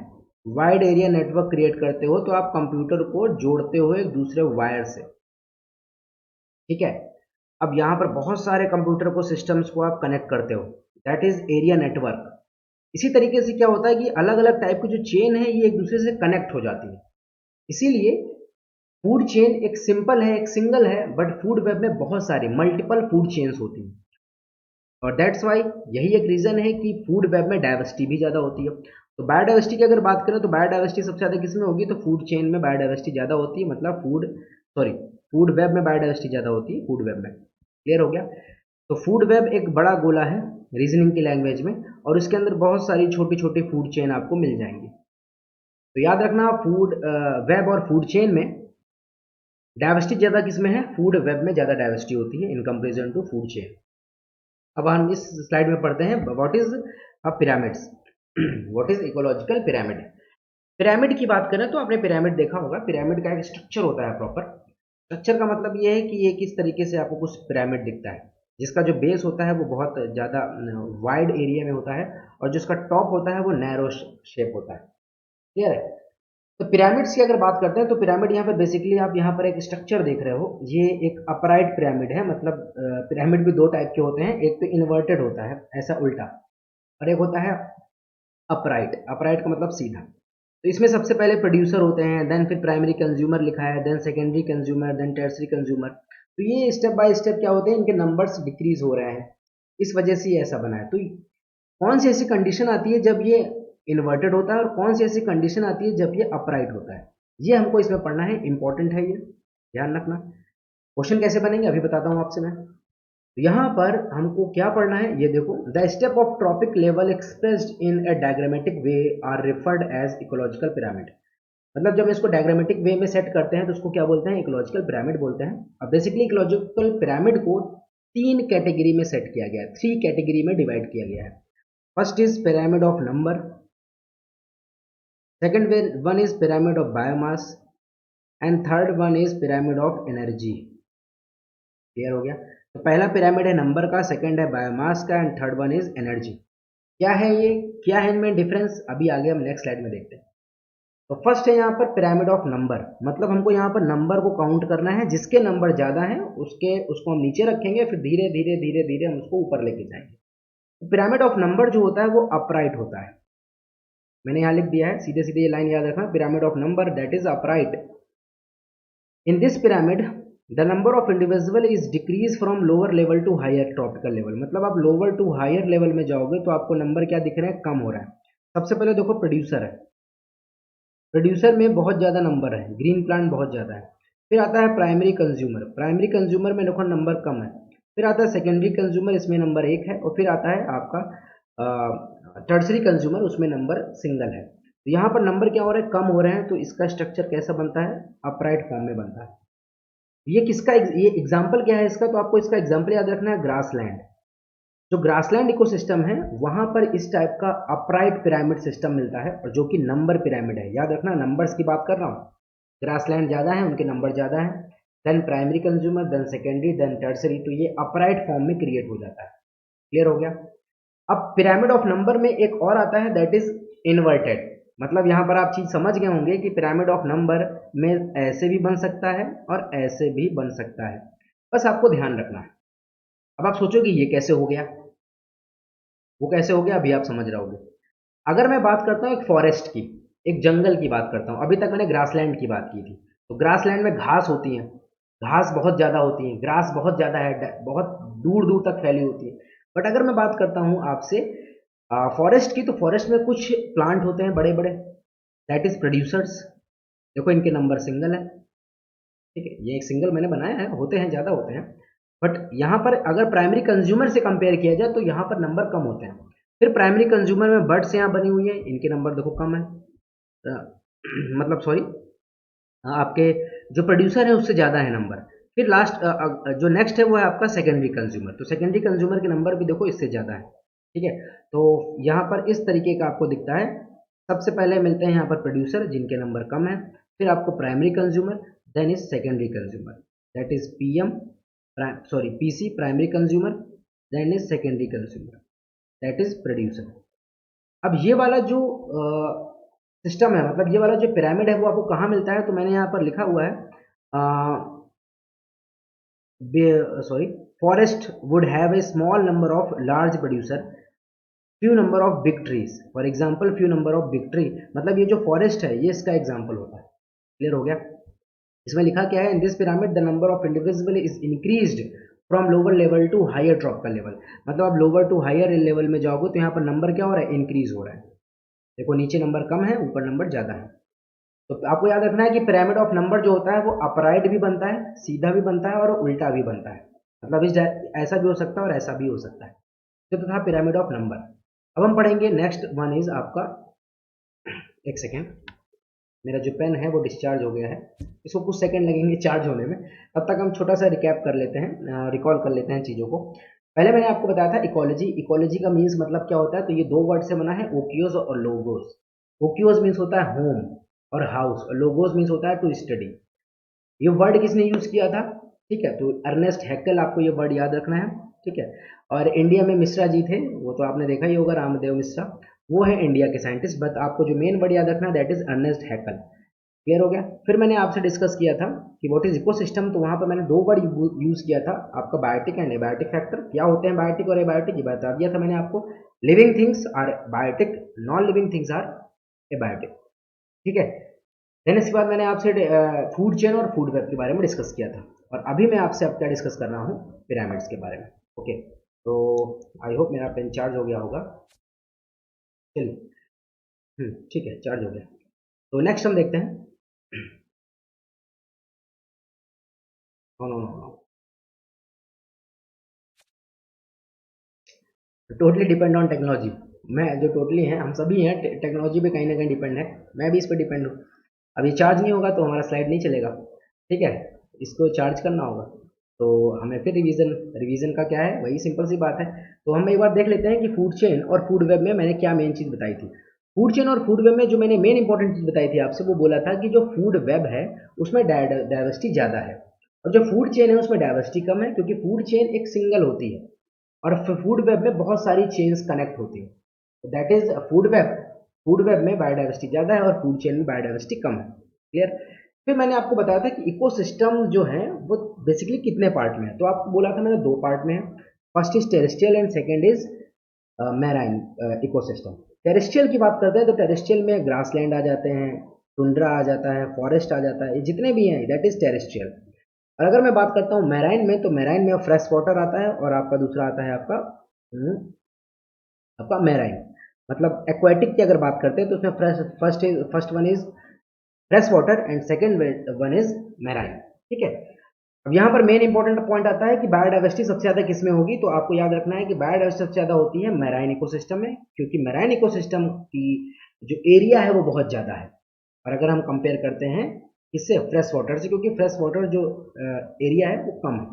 वाइड एरिया नेटवर्क क्रिएट करते हो, तो आप कंप्यूटर को जोड़ते हो एक दूसरे वायर से, ठीक है। अब यहाँ पर बहुत सारे कंप्यूटर को, सिस्टम्स को आप कनेक्ट करते हो, दैट इज एरिया नेटवर्क। इसी तरीके से क्या होता है कि अलग अलग टाइप की जो चेन है ये एक दूसरे से कनेक्ट हो जाती है। इसीलिए फूड चेन एक सिंपल है, एक सिंगल है, बट फूड वेब में बहुत सारी मल्टीपल फूड चेन्स होती हैं। और दैट्स वाई, यही एक रीजन है कि फूड वेब में डाइवर्सिटी भी ज़्यादा होती है। तो बायोडाइवर्सिटी की अगर बात करें तो बायोडाइवर्सिटी सबसे ज़्यादा किस में होगी, तो फूड चेन में बायोडाइवर्सिटी ज़्यादा होती है, मतलब फूड वेब में बायोडाइवर्सिटी ज़्यादा होती है, फूड वेब में। क्लियर हो गया। तो फूड वेब एक बड़ा गोला है रीजनिंग की लैंग्वेज में, और उसके अंदर बहुत सारी छोटी छोटी फूड चेन आपको मिल जाएंगी। तो याद रखना, फूड वेब और फूड चेन में डाइवर्सिटी ज़्यादा किस में है, फूड वेब में ज़्यादा डाइवर्सिटी होती है in comparison to food chain. अब हम इस स्लाइड में पढ़ते हैं what is a pyramids, what is ecological pyramid. Pyramid की बात करें तो आपने पिरामिड देखा होगा, पिरामिड का एक स्ट्रक्चर होता है प्रॉपर। स्ट्रक्चर का मतलब ये है कि ये किस तरीके से आपको कुछ पिरामिड दिखता है, जिसका जो बेस होता है वो बहुत ज़्यादा वाइड एरिया में होता है, और जिसका टॉप होता है वो नैरो शेप होता है। क्लियर है। तो पिरामिड्स की अगर बात करते हैं तो पिरामिड यहाँ पर बेसिकली आप यहाँ पर एक स्ट्रक्चर देख रहे हो, ये एक अपराइट पिरामिड है। मतलब पिरामिड भी दो टाइप के होते हैं, एक तो इन्वर्टेड होता है ऐसा उल्टा, और एक होता है अपराइट। अपराइट का मतलब सीधा। तो इसमें सबसे पहले प्रोड्यूसर होते हैं, देन फिर प्राइमरी कंज्यूमर लिखा है, then secondary consumer, then tertiary consumer. तो ये स्टेप बाय स्टेप क्या होते हैं, इनके नंबर्स डिक्रीज हो रहे हैं, इस वजह से ये ऐसा बना है। तो कौन सी ऐसी कंडीशन आती है जब ये इन्वर्टेड होता है, और कौन सी ऐसी कंडीशन आती है जब ये अपराइट होता है, ये हमको इसमें पढ़ना है, इंपॉर्टेंट है ये, ध्यान रखना। क्वेश्चन कैसे बनेंगे अभी बताता हूँ आपसे मैं। तो यहाँ पर हमको क्या पढ़ना है, ये देखो, the step of trophic level expressed in a diagrammatic way are referred as ecological pyramid. मतलब जब इसको डायग्रामेटिक वे में सेट करते हैं तो उसको क्या बोलते हैं, इकोलॉजिकल पिरामिड बोलते हैं। अब बेसिकली इकोलॉजिकल पिरामिड को तीन कैटेगरी में सेट किया गया है, थ्री कैटेगरी में डिवाइड किया गया है। First is pyramid of number, second one is pyramid of biomass, and third one is pyramid of energy. Clear हो गया। तो पहला पिरामिड है नंबर का, सेकंड है बायोमास का, and third one is energy. क्या है ये, क्या है इनमें डिफरेंस, अभी आगे हम नेक्स्ट स्लाइड में देखते हैं। तो फर्स्ट है यहाँ पर पिरामिड ऑफ नंबर, मतलब हमको यहाँ पर नंबर को काउंट करना है, जिसके नंबर ज्यादा हैं उसको हम नीचे रखेंगे, फिर धीरे धीरे धीरे धीरे हम उसको ऊपर लेके जाएंगे। तो पिरामिड ऑफ नंबर जो होता है वो अपराइट होता है, मैंने यहाँ लिख दिया है, सीधे सीधे ये लाइन याद रखना, pyramid of number that is upright. In this pyramid the number of individual is decrease from lower level to higher tropical level. मतलब आप लोअर टू हायर लेवल में जाओगे तो आपको नंबर क्या दिख रहे हैं, कम हो रहा है। सबसे पहले देखो प्रोड्यूसर है, प्रोड्यूसर में बहुत ज़्यादा नंबर है, ग्रीन प्लांट बहुत ज़्यादा है। फिर आता है प्राइमरी कंज्यूमर, प्राइमरी कंज्यूमर में देखो नंबर कम है। फिर आता है सेकेंडरी कंज्यूमर, इसमें नंबर 1 है। और फिर आता है आपका टर्सरी कंज्यूमर, उसमें नंबर सिंगल है। तो यहाँ पर नंबर क्या हो रहा है, कम हो रहे हैं। तो इसका स्ट्रक्चर कैसा बनता है, अपराइट फॉर्म में बनता है। ये किसका, ये एग्जाम्पल क्या है इसका, तो आपको इसका एग्जाम्पल याद रखना है, ग्रासलैंड। जो ग्रासलैंड इकोसिस्टम है वहां पर इस टाइप का अपराइट पिरामिड सिस्टम मिलता है, और जो कि नंबर पिरामिड है। याद रखना, नंबर्स की बात कर रहा हूँ। ग्रासलैंड ज़्यादा है, उनके नंबर ज़्यादा है, then primary consumer, then secondary, then tertiary. तो ये अपराइट फॉर्म में क्रिएट हो जाता है। क्लियर हो गया। अब पिरामिड ऑफ नंबर में एक और आता है, दैट इज इन्वर्टेड। मतलब यहाँ पर आप चीज समझ गए होंगे कि पिरामिड ऑफ नंबर में ऐसे भी बन सकता है और ऐसे भी बन सकता है, बस आपको ध्यान रखना है। अब आप सोचोगे ये कैसे हो गया, वो कैसे हो गया, अभी आप समझ रहोगे। अगर मैं बात करता हूँ एक फॉरेस्ट की, एक जंगल की बात करता हूँ। अभी तक मैंने ग्रासलैंड की बात की थी। तो ग्रासलैंड में घास होती है, घास बहुत ज़्यादा होती है, ग्रास बहुत ज़्यादा है, बहुत दूर दूर तक फैली होती है। बट अगर मैं बात करता हूँ आपसे फॉरेस्ट की, तो फॉरेस्ट में कुछ प्लांट होते हैं बड़े बड़े, दैट इज प्रोड्यूसर्स। देखो इनके नंबर सिंगल है, ठीक है, ये एक सिंगल मैंने बनाया है, होते हैं ज़्यादा होते हैं। बट यहाँ पर अगर प्राइमरी कंज्यूमर से कंपेयर किया जाए तो यहाँ पर नंबर कम होते हैं। फिर प्राइमरी कंज्यूमर में बर्ड्स यहाँ बनी हुई है, इनके नंबर देखो कम है। मतलब सॉरी, आपके जो प्रोड्यूसर है उससे ज़्यादा है नंबर। फिर लास्ट जो नेक्स्ट है वो है आपका सेकेंडरी कंज्यूमर। तो सेकेंडरी कंज्यूमर के नंबर भी देखो इससे ज़्यादा है, ठीक है। तो यहाँ पर इस तरीके का आपको दिखता है। सबसे पहले मिलते हैं यहाँ पर प्रोड्यूसर जिनके नंबर कम है, फिर आपको primary consumer, then is secondary consumer, that is PM, sorry PC primary consumer, then is secondary consumer, that is producer. अब ये वाला जो सिस्टम है, मतलब ये वाला जो पिरामिड है वो आपको कहाँ मिलता है, तो मैंने यहाँ पर लिखा हुआ है, sorry, forest would have a small number of large producer, few number of big trees, for example few number of big tree. मतलब ये जो फॉरेस्ट है ये इसका एग्जाम्पल होता है। क्लियर हो गया। इसमें लिखा क्या है, in this pyramid the number of individual is increased from lower level to higher tropical level. मतलब आप लोअर टू हायर लेवल में जाओगे तो यहाँ पर नंबर क्या हो रहा है, इंक्रीज हो रहा है। देखो नीचे नंबर कम है, ऊपर नंबर ज़्यादा है। तो आपको याद रखना है कि पिरामिड ऑफ नंबर जो होता है वो अपराइट भी बनता है, सीधा भी बनता है और उल्टा भी बनता है। मतलब इस ऐसा भी हो सकता है और ऐसा भी हो सकता है। तो था पिरामिड ऑफ नंबर। अब हम पढ़ेंगे नेक्स्ट वन इज आपका, एक सेकेंड, मेरा जो पेन है वो डिस्चार्ज हो गया है, इसको कुछ सेकंड लगेंगे चार्ज होने में। तब तक हम छोटा सा रिकैप कर लेते हैं, रिकॉल कर लेते हैं चीज़ों को। पहले मैंने आपको बताया था इकोलॉजी। इकोलॉजी का मीन्स मतलब क्या होता है, तो ये दो वर्ड से बना है, ओकियोज और लोगोस। ओकियोज मीन्स होता है होम और हाउस, और लोगोस मीन्स होता है टू स्टडी। ये वर्ड किसने यूज किया था, ठीक है, तो अर्नेस्ट हैकेल, आपको ये वर्ड याद रखना है, ठीक है। और इंडिया में मिश्रा जी थे, वो तो आपने देखा ही होगा, रामदेव मिश्रा, वो है इंडिया के साइंटिस्ट। बट आपको जो मेन वर्ड याद रखना है that is Ernest Haeckel. Clear हो गया। फिर मैंने आपसे डिस्कस किया था कि व्हाट इज इकोसिस्टम, तो वहां पर मैंने दो वर्ड यूज किया था, आपका बायोटिक एंड एबायोटिक फैक्टर। क्या होते हैं बायोटिक और एबायोटिक, ये बता दिया था मैंने आपको। Living things are biotic, non living things are abiotic, ठीक है। देन इसके बाद मैंने आपसे फूड चेन और फूड वेब के बारे में डिस्कस किया था। और अभी मैं आपसे अब क्या डिस्कस कर रहा हूँ, पिरामिड्स के बारे में। ओके, तो आई होप मेरा पेन चार्ज हो गया होगा। चलिए, ठीक है, चार्ज हो गया। तो नेक्स्ट हम देखते हैं। No no no, totally depend on technology. मैं जो टोटली हैं, हम सभी हैं टेक्नोलॉजी पे कहीं ना कहीं डिपेंड है। मैं भी इस पर डिपेंड हूँ। अब ये चार्ज नहीं होगा तो हमारा स्लाइड नहीं चलेगा, ठीक है। इसको चार्ज करना होगा, तो हमें फिर रिवीजन, रिवीजन का क्या है, वही सिंपल सी बात है। तो हम एक बार देख लेते हैं कि फूड चेन और फूड वेब में मैंने क्या मेन चीज़ बताई थी। फूड चेन और फूड वेब में जो मैंने मेन इंपॉर्टेंट चीज़ बताई थी आपसे, वो बोला था कि जो फूड वेब है उसमें डाइवर्सिटी ज़्यादा है, और जो फूड चेन है उसमें डाइवर्सिटी कम है, क्योंकि फूड चेन एक सिंगल होती है और फूड वेब में बहुत सारी चेन्स कनेक्ट होती है। That is food web. Food web में बायोडाइवर्सिटी ज़्यादा है और फूड चेन में बायोडाइवर्सिटी कम है। क्लियर। फिर मैंने आपको बताया था कि इकोसिस्टम जो है वो बेसिकली कितने पार्ट में है, तो आपको बोला था मैंने दो पार्ट में है। First is terrestrial and second is marine ecosystem. Terrestrial की बात करते हैं तो टेरेस्ट्रियल में ग्रासलैंड आ जाते हैं, टुंड्रा आ जाता है, फॉरेस्ट आ जाता है, ये जितने भी हैं दैट इज टेरेस्ट्रियल। और अगर मैं बात करता हूँ मैराइन में, तो मैराइन में फ्रेश वाटर आता है और आपका दूसरा आता है हम्म, आपका मैराइन। मतलब एक्वाटिक की अगर बात करते हैं तो उसमें first one is fresh water and second one is marine. ठीक है, अब यहाँ पर मेन इंपॉर्टेंट पॉइंट आता है कि बायोडाइवर्सिटी सबसे ज्यादा किसमें होगी, तो आपको याद रखना है कि बायोडाइवर्सिटी सबसे ज्यादा होती है मैराइन इकोसिस्टम में, क्योंकि मैराइन इकोसिस्टम की जो एरिया है वो बहुत ज्यादा है। और अगर हम कंपेयर करते हैं इससे फ्रेश वाटर से, क्योंकि फ्रेश वाटर जो एरिया है वो कम है।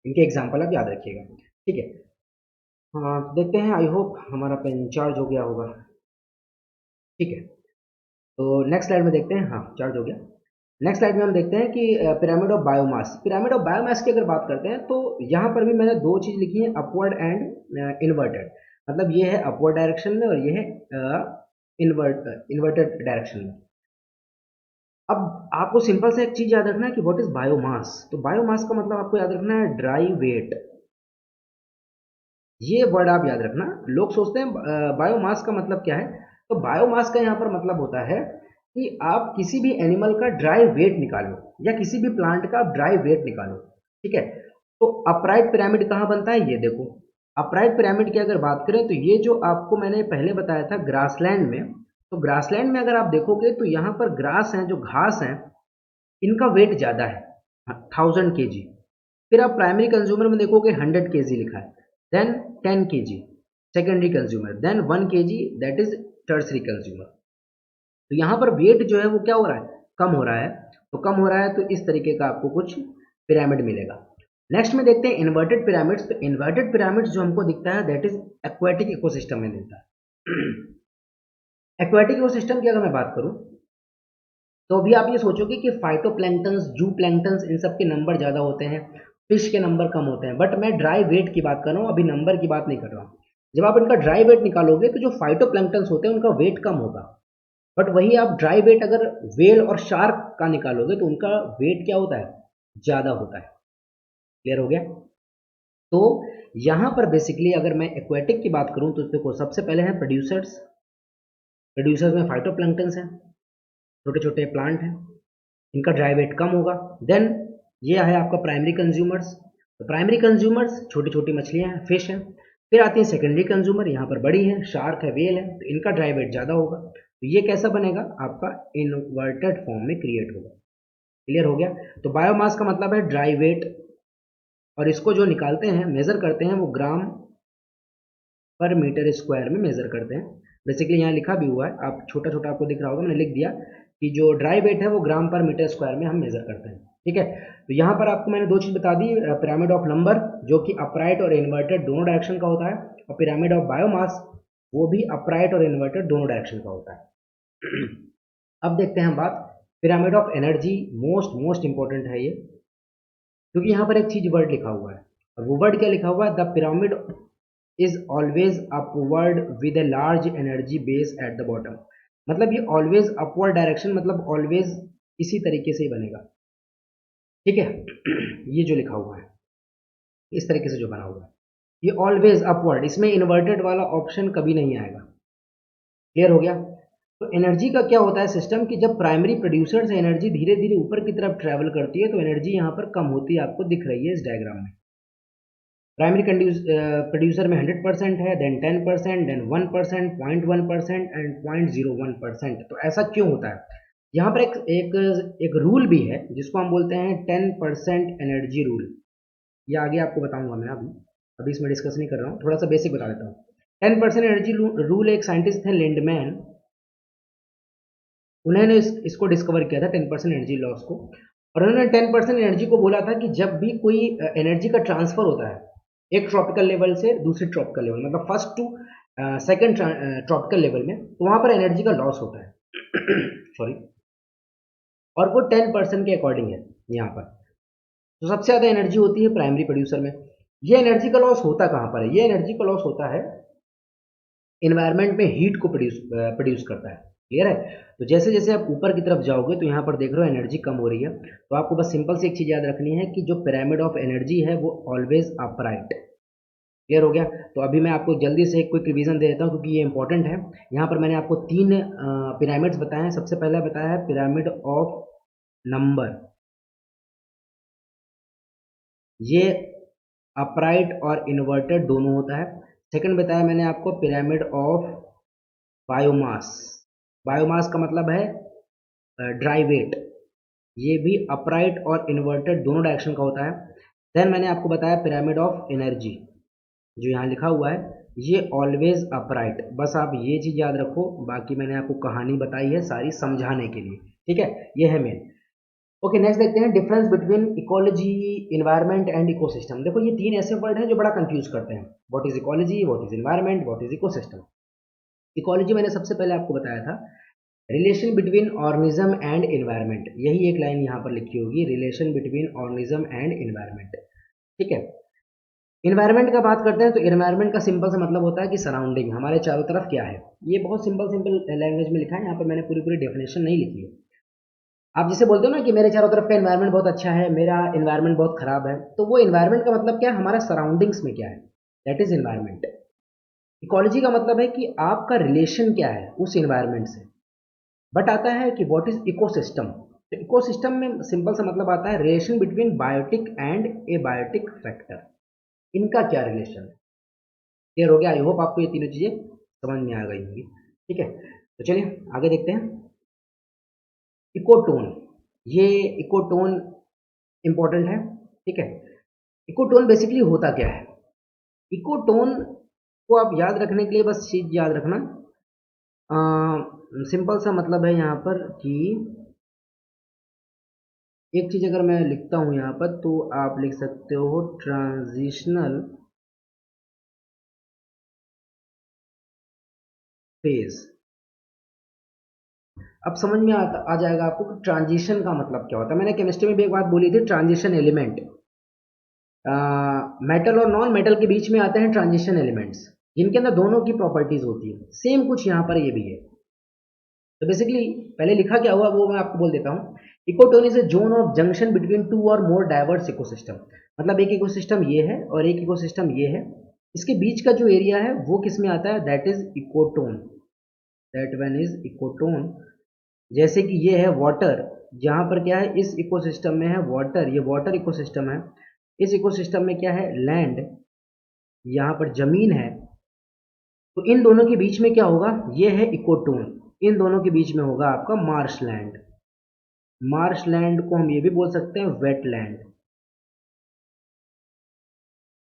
इनके एग्जाम्पल आप याद रखिएगा। ठीक है, हाँ तो देखते हैं, आई होप हमारा पेन चार्ज हो गया होगा। ठीक है, तो नेक्स्ट स्लाइड में देखते हैं, हाँ चार्ज हो गया। नेक्स्ट स्लाइड में हम देखते हैं कि pyramid of biomass. Pyramid of biomass की अगर बात करते हैं तो यहाँ पर भी मैंने दो चीज लिखी है, अपवर्ड एंड इन्वर्टेड। मतलब ये है अपवर्ड डायरेक्शन में और ये है इन्वर्टेड डायरेक्शन में। अब आपको सिंपल से एक चीज याद रखना है कि व्हाट इज बायोमास। तो बायोमास का मतलब आपको याद रखना है ड्राई वेट। ये वर्ड आप याद रखना। लोग सोचते हैं बायोमास का मतलब क्या है, तो बायोमास का यहाँ पर मतलब होता है कि आप किसी भी एनिमल का ड्राई वेट निकालो या किसी भी प्लांट का ड्राई वेट निकालो। ठीक है, तो अपराइट पिरामिड कहाँ बनता है, ये देखो। अपराइट पिरामिड की अगर बात करें तो ये जो आपको मैंने पहले बताया था ग्रासलैंड में, तो ग्रासलैंड में अगर आप देखोगे तो यहाँ पर ग्रास हैं, जो घास हैं, इनका वेट ज़्यादा है, 1000 kg। फिर आप प्राइमरी कंज्यूमर में देखोगे 100 kg लिखा है, then 10 kg secondary consumer, then 1 kg that is tertiary consumer. तो यहाँ पर वेट जो है वो क्या हो रहा है, कम हो रहा है। तो कम हो रहा है तो इस तरीके का आपको कुछ पिरामिड मिलेगा। नेक्स्ट में देखते हैं इन्वर्टेड पिरामिड्स। तो इन्वर्टेड पिरामिड्स जो हमको दिखता है दैट इज एक्वाटिक इकोसिस्टम में दिखता है। एक्वाटिक इकोसिस्टम की अगर मैं बात करूं तो अभी आप ये सोचोगे कि फाइटोप्लैंक्टन्स, जू प्लैंक्टन्स, इन सब के नंबर ज़्यादा होते हैं, फिश के नंबर कम होते हैं, बट मैं ड्राई वेट की बात कर रहा हूँ, अभी नंबर की बात नहीं कर रहा हूँ। जब आप इनका ड्राई वेट निकालोगे तो जो फाइटोप्लैंक्टन्स होते हैं उनका वेट कम होगा, बट वही आप ड्राई वेट अगर वेल और शार्क का निकालोगे तो उनका वेट क्या होता है, ज़्यादा होता है। क्लियर हो गया। तो यहाँ पर बेसिकली अगर मैं एक्वेटिक की बात करूँ तो देखो सबसे पहले है प्रोड्यूसर्स। प्रोड्यूसर्स में फाइटोप्लैंक्टन्स हैं, छोटे छोटे प्लांट हैं, इनका ड्राई वेट कम होगा। देन ये है आपका प्राइमरी कंज्यूमर्स। तो प्राइमरी कंज्यूमर्स छोटी छोटी मछलियां हैं, फिश हैं। फिर आती है सेकेंडरी कंज्यूमर, यहाँ पर बड़ी है, शार्क है, वेल है, तो इनका ड्राई वेट ज़्यादा होगा। तो ये कैसा बनेगा, आपका इन्वर्टेड फॉर्म में क्रिएट होगा। क्लियर हो गया। तो बायोमास का मतलब है ड्राई वेट, और इसको जो निकालते हैं, मेजर करते हैं, वो ग्राम पर मीटर स्क्वायर में मेजर करते हैं। बेसिकली यहाँ लिखा भी हुआ है, आप छोटा छोटा आपको दिख रहा होगा, मैंने लिख दिया कि जो ड्राई वेट है वो ग्राम पर मीटर स्क्वायर में हम मेजर करते हैं। ठीक है, तो यहाँ पर आपको मैंने दो चीज़ बता दी, पिरामिड ऑफ नंबर जो कि अपराइट और इन्वर्टेड दोनों डायरेक्शन का होता है, और पिरामिड ऑफ बायोमास वो भी अपराइट और इन्वर्टेड दोनों डायरेक्शन का होता है। अब देखते हैं हम बात pyramid of energy. Most most important है ये, क्योंकि यहाँ पर एक चीज वर्ड लिखा हुआ है, और वो वर्ड क्या लिखा हुआ है, the pyramid is always upward with a large energy base at the bottom. मतलब ये ऑलवेज अपवर्ड डायरेक्शन, मतलब ऑलवेज इसी तरीके से ही बनेगा। ठीक है, ये जो लिखा हुआ है इस तरीके से जो बना हुआ है, ये ऑलवेज अपवर्ड, इसमें इन्वर्टेड वाला ऑप्शन कभी नहीं आएगा। क्लियर हो गया। तो एनर्जी का क्या होता है सिस्टम, कि जब प्राइमरी प्रोड्यूसर से एनर्जी धीरे धीरे ऊपर की तरफ ट्रेवल करती है तो एनर्जी यहाँ पर कम होती है, आपको दिख रही है इस डायग्राम में। प्राइमरी प्रोड्यूसर में 100% है, देन 10%, देन 1%, 0.1% एंड 0.01%। तो ऐसा क्यों होता है, यहाँ पर एक रूल भी है जिसको हम बोलते हैं 10% एनर्जी रूल। ये आगे आपको बताऊंगा मैं, अभी इसमें डिस्कस नहीं कर रहा हूँ, थोड़ा सा बेसिक बता देता हूँ। 10% एनर्जी रूल, एक साइंटिस्ट थे लिंडमैन, उन्होंने इसको डिस्कवर किया था 10% एनर्जी लॉस को। और उन्होंने 10% एनर्जी को बोला था कि जब भी कोई एनर्जी का ट्रांसफर होता है एक ट्रॉपिकल लेवल से दूसरे ट्रॉपिकल लेवल, मतलब first to second tropical level में, तो वहां पर एनर्जी का लॉस होता है। सॉरी, और वो 10% के अकॉर्डिंग है यहाँ पर। तो सबसे ज्यादा एनर्जी होती है प्राइमरी प्रोड्यूसर में। ये एनर्जी का लॉस होता कहाँ पर है, ये एनर्जी का लॉस होता है इन्वायरमेंट में हीट को प्रोड्यूस करता है। क्लियर है। तो जैसे जैसे आप ऊपर की तरफ जाओगे तो यहाँ पर देख रहे हो एनर्जी कम हो रही है, तो आपको बस सिंपल से एक चीज याद रखनी है कि जो पिरामिड ऑफ एनर्जी है वो ऑलवेज अपराइट। क्लियर हो गया। तो अभी मैं आपको जल्दी से एक क्विक रिवीजन दे देता हूँ क्योंकि ये इंपॉर्टेंट है। यहाँ पर मैंने आपको 3 पिरामिड्स बताए हैं। सबसे पहला बताया है पिरामिड ऑफ नंबर, ये अपराइट और इन्वर्टेड दोनों होता है। सेकंड बताया मैंने आपको पिरामिड ऑफ बायोमास, बायोमास का मतलब है ड्राई वेट, ये भी अपराइट और इन्वर्टेड दोनों डायरेक्शन का होता है। देन मैंने आपको बताया पिरामिड ऑफ एनर्जी, जो यहाँ लिखा हुआ है ये ऑलवेज अपराइट। बस आप ये चीज़ याद रखो, बाकी मैंने आपको कहानी बताई है सारी समझाने के लिए, ठीक है, ये है मेन। ओके, नेक्स्ट देखते हैं difference between ecology, environment and ecosystem. देखो ये 3 ऐसे वर्ड हैं जो बड़ा कंफ्यूज करते हैं, what is ecology, what is environment, what is ecosystem. Ecology मैंने सबसे पहले आपको बताया था relation between organism and environment, यही एक लाइन यहाँ पर लिखी होगी, relation between organism and environment, ठीक है। इन्वायरमेंट का बात करते हैं तो इन्वायरमेंट का सिंपल सा मतलब होता है कि सराउंडिंग, हमारे चारों तरफ क्या है। ये बहुत सिंपल सिंपल लैंग्वेज में लिखा है, यहाँ पर मैंने पूरी पूरी डेफिनेशन नहीं लिखी है। आप जिसे बोलते हो ना कि मेरे चारों तरफ का इन्वायरमेंट बहुत अच्छा है, मेरा इन्वायरमेंट बहुत खराब है, तो वो इन्वायरमेंट का मतलब क्या है, हमारा सराउंडिंग्स में क्या है, दैट इज इन्वायरमेंट। इकोलॉजी का मतलब है कि आपका रिलेशन क्या है उस इन्वायरमेंट से। बट आता है कि व्हाट इज इकोसिस्टम, तो इकोसिस्टम में सिंपल सा मतलब आता है relation between biotic and A biotic factor, इनका क्या रिलेशन है। क्लियर हो गया, आई होप आपको ये तीनों चीजें समझ में आ गई होंगी, ठीक है। तो चलिए आगे देखते हैं। इकोटोन, ये इकोटोन इंपॉर्टेंट है, ठीक है। इकोटोन बेसिकली होता क्या है, इकोटोन को आप याद रखने के लिए बस चीज याद रखना, सिंपल सा मतलब है यहाँ पर कि एक चीज अगर मैं लिखता हूँ यहाँ पर तो आप लिख सकते हो ट्रांजिशनल फेज। अब समझ में आ जाएगा आपको कि ट्रांजिशन का मतलब क्या होता है। मैंने केमिस्ट्री में भी एक बात बोली थी, ट्रांजिशन एलिमेंट, मेटल और नॉन मेटल के बीच में आते हैं ट्रांजिशन एलिमेंट्स, जिनके अंदर दोनों की प्रॉपर्टीज होती है। सेम कुछ यहाँ पर ये भी है। तो बेसिकली पहले लिखा क्या हुआ वो मैं आपको बोल देता हूँ। Ecotone is a zone of junction between two और मोर डाइवर्स इकोसिस्टम, मतलब एक इकोसिस्टम ये है और एक इकोसिस्टम ये है, इसके बीच का जो एरिया है वो किस में आता है, that is ecotone, that one is ecotone. जैसे कि ये है वाटर, जहाँ पर क्या है इस इकोसिस्टम में है वाटर, ये वाटर इकोसिस्टम है। इस इकोसिस्टम में क्या है लैंड, यहाँ पर जमीन है। तो इन दोनों के बीच में क्या होगा, ये है इकोटोन, इन दोनों के बीच में होगा आपका मार्शलैंड। मार्शलैंड को हम ये भी बोल सकते हैं वेटलैंड,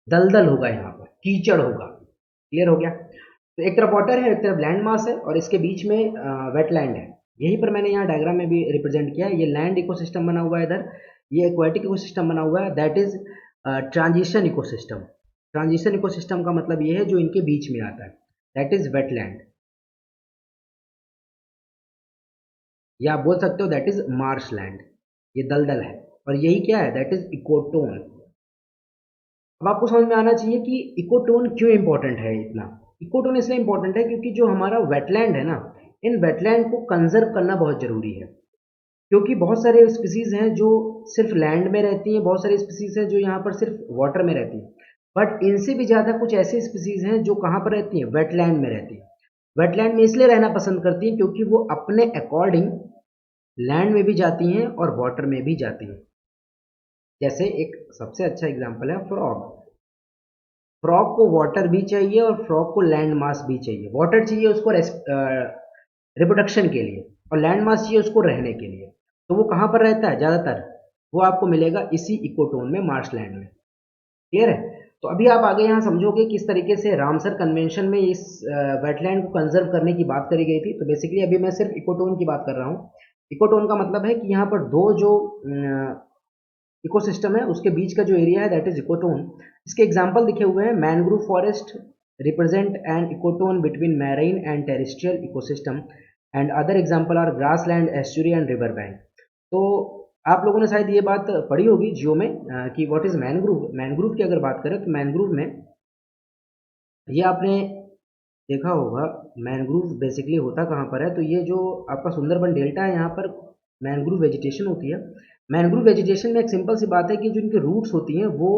दलदल होगा, यहाँ पर कीचड़ होगा। क्लियर हो गया। तो एक तरफ वाटर है, एक तरफ लैंड मास है और इसके बीच में वेटलैंड है। यहीं पर मैंने यहाँ डायग्राम में भी रिप्रेजेंट किया है, ये लैंड इकोसिस्टम बना हुआ है इधर, ये एक्वाटिक इकोसिस्टम बना हुआ है, that is transition ecosystem. Transition ecosystem का मतलब ये है जो इनके बीच में आता है, दैट इज वेटलैंड, या आप बोल सकते हो दैट इज मार्शलैंड, ये दलदल है। और यही क्या है, दैट इज इकोटोन। अब आपको समझ में आना चाहिए कि इकोटोन क्यों इंपॉर्टेंट है इतना। इकोटोन इसलिए इंपॉर्टेंट है क्योंकि जो हमारा वेटलैंड है ना, इन वेटलैंड को कंजर्व करना बहुत जरूरी है, क्योंकि बहुत सारे स्पीसीज हैं जो सिर्फ लैंड में रहती हैं, बहुत सारी स्पीसीज हैं जो यहाँ पर सिर्फ वाटर में रहती हैं, बट इनसे भी ज़्यादा कुछ ऐसी स्पीसीज हैं जो कहाँ पर रहती हैं, वेटलैंड में रहती हैं। वेटलैंड में इसलिए रहना पसंद करती हैं क्योंकि वो अपने अकॉर्डिंग लैंड में भी जाती हैं और वाटर में भी जाती हैं। जैसे एक सबसे अच्छा एग्जाम्पल है फ्रॉग, फ्रॉग को वाटर भी चाहिए और फ्रॉग को लैंड मास भी चाहिए। वाटर चाहिए उसको रिप्रोडक्शन के लिए और लैंड मास चाहिए उसको रहने के लिए। तो वो कहाँ पर रहता है ज़्यादातर, वो आपको मिलेगा इसी इकोटोन में, मार्शलैंड में। क्लियर है। तो अभी आप आगे यहाँ समझोगे किस तरीके से रामसर कन्वेंशन में इस वेटलैंड को कंजर्व करने की बात करी गई थी। तो बेसिकली अभी मैं सिर्फ इकोटोन की बात कर रहा हूँ। इकोटोन का मतलब है कि यहाँ पर दो जो इकोसिस्टम है उसके बीच का जो एरिया है दैट इज इकोटोन। इसके एग्जांपल लिखे हुए हैं, mangrove forest represent an ecotone between marine and terrestrial ecosystem and other example are grassland, estuary and river bank. तो आप लोगों ने शायद ये बात पढ़ी होगी जियो में कि व्हाट इज मैनग्रोव। मैनग्रोव की अगर बात करें तो मैनग्रोव में ये आपने देखा होगा, मैनग्रोव बेसिकली होता कहाँ पर है, तो ये जो आपका सुंदरबन डेल्टा है यहाँ पर मैनग्रोव वेजिटेशन होती है। मैनग्रोव वेजिटेशन में एक सिंपल सी बात है कि जो इनके रूट्स होती हैं वो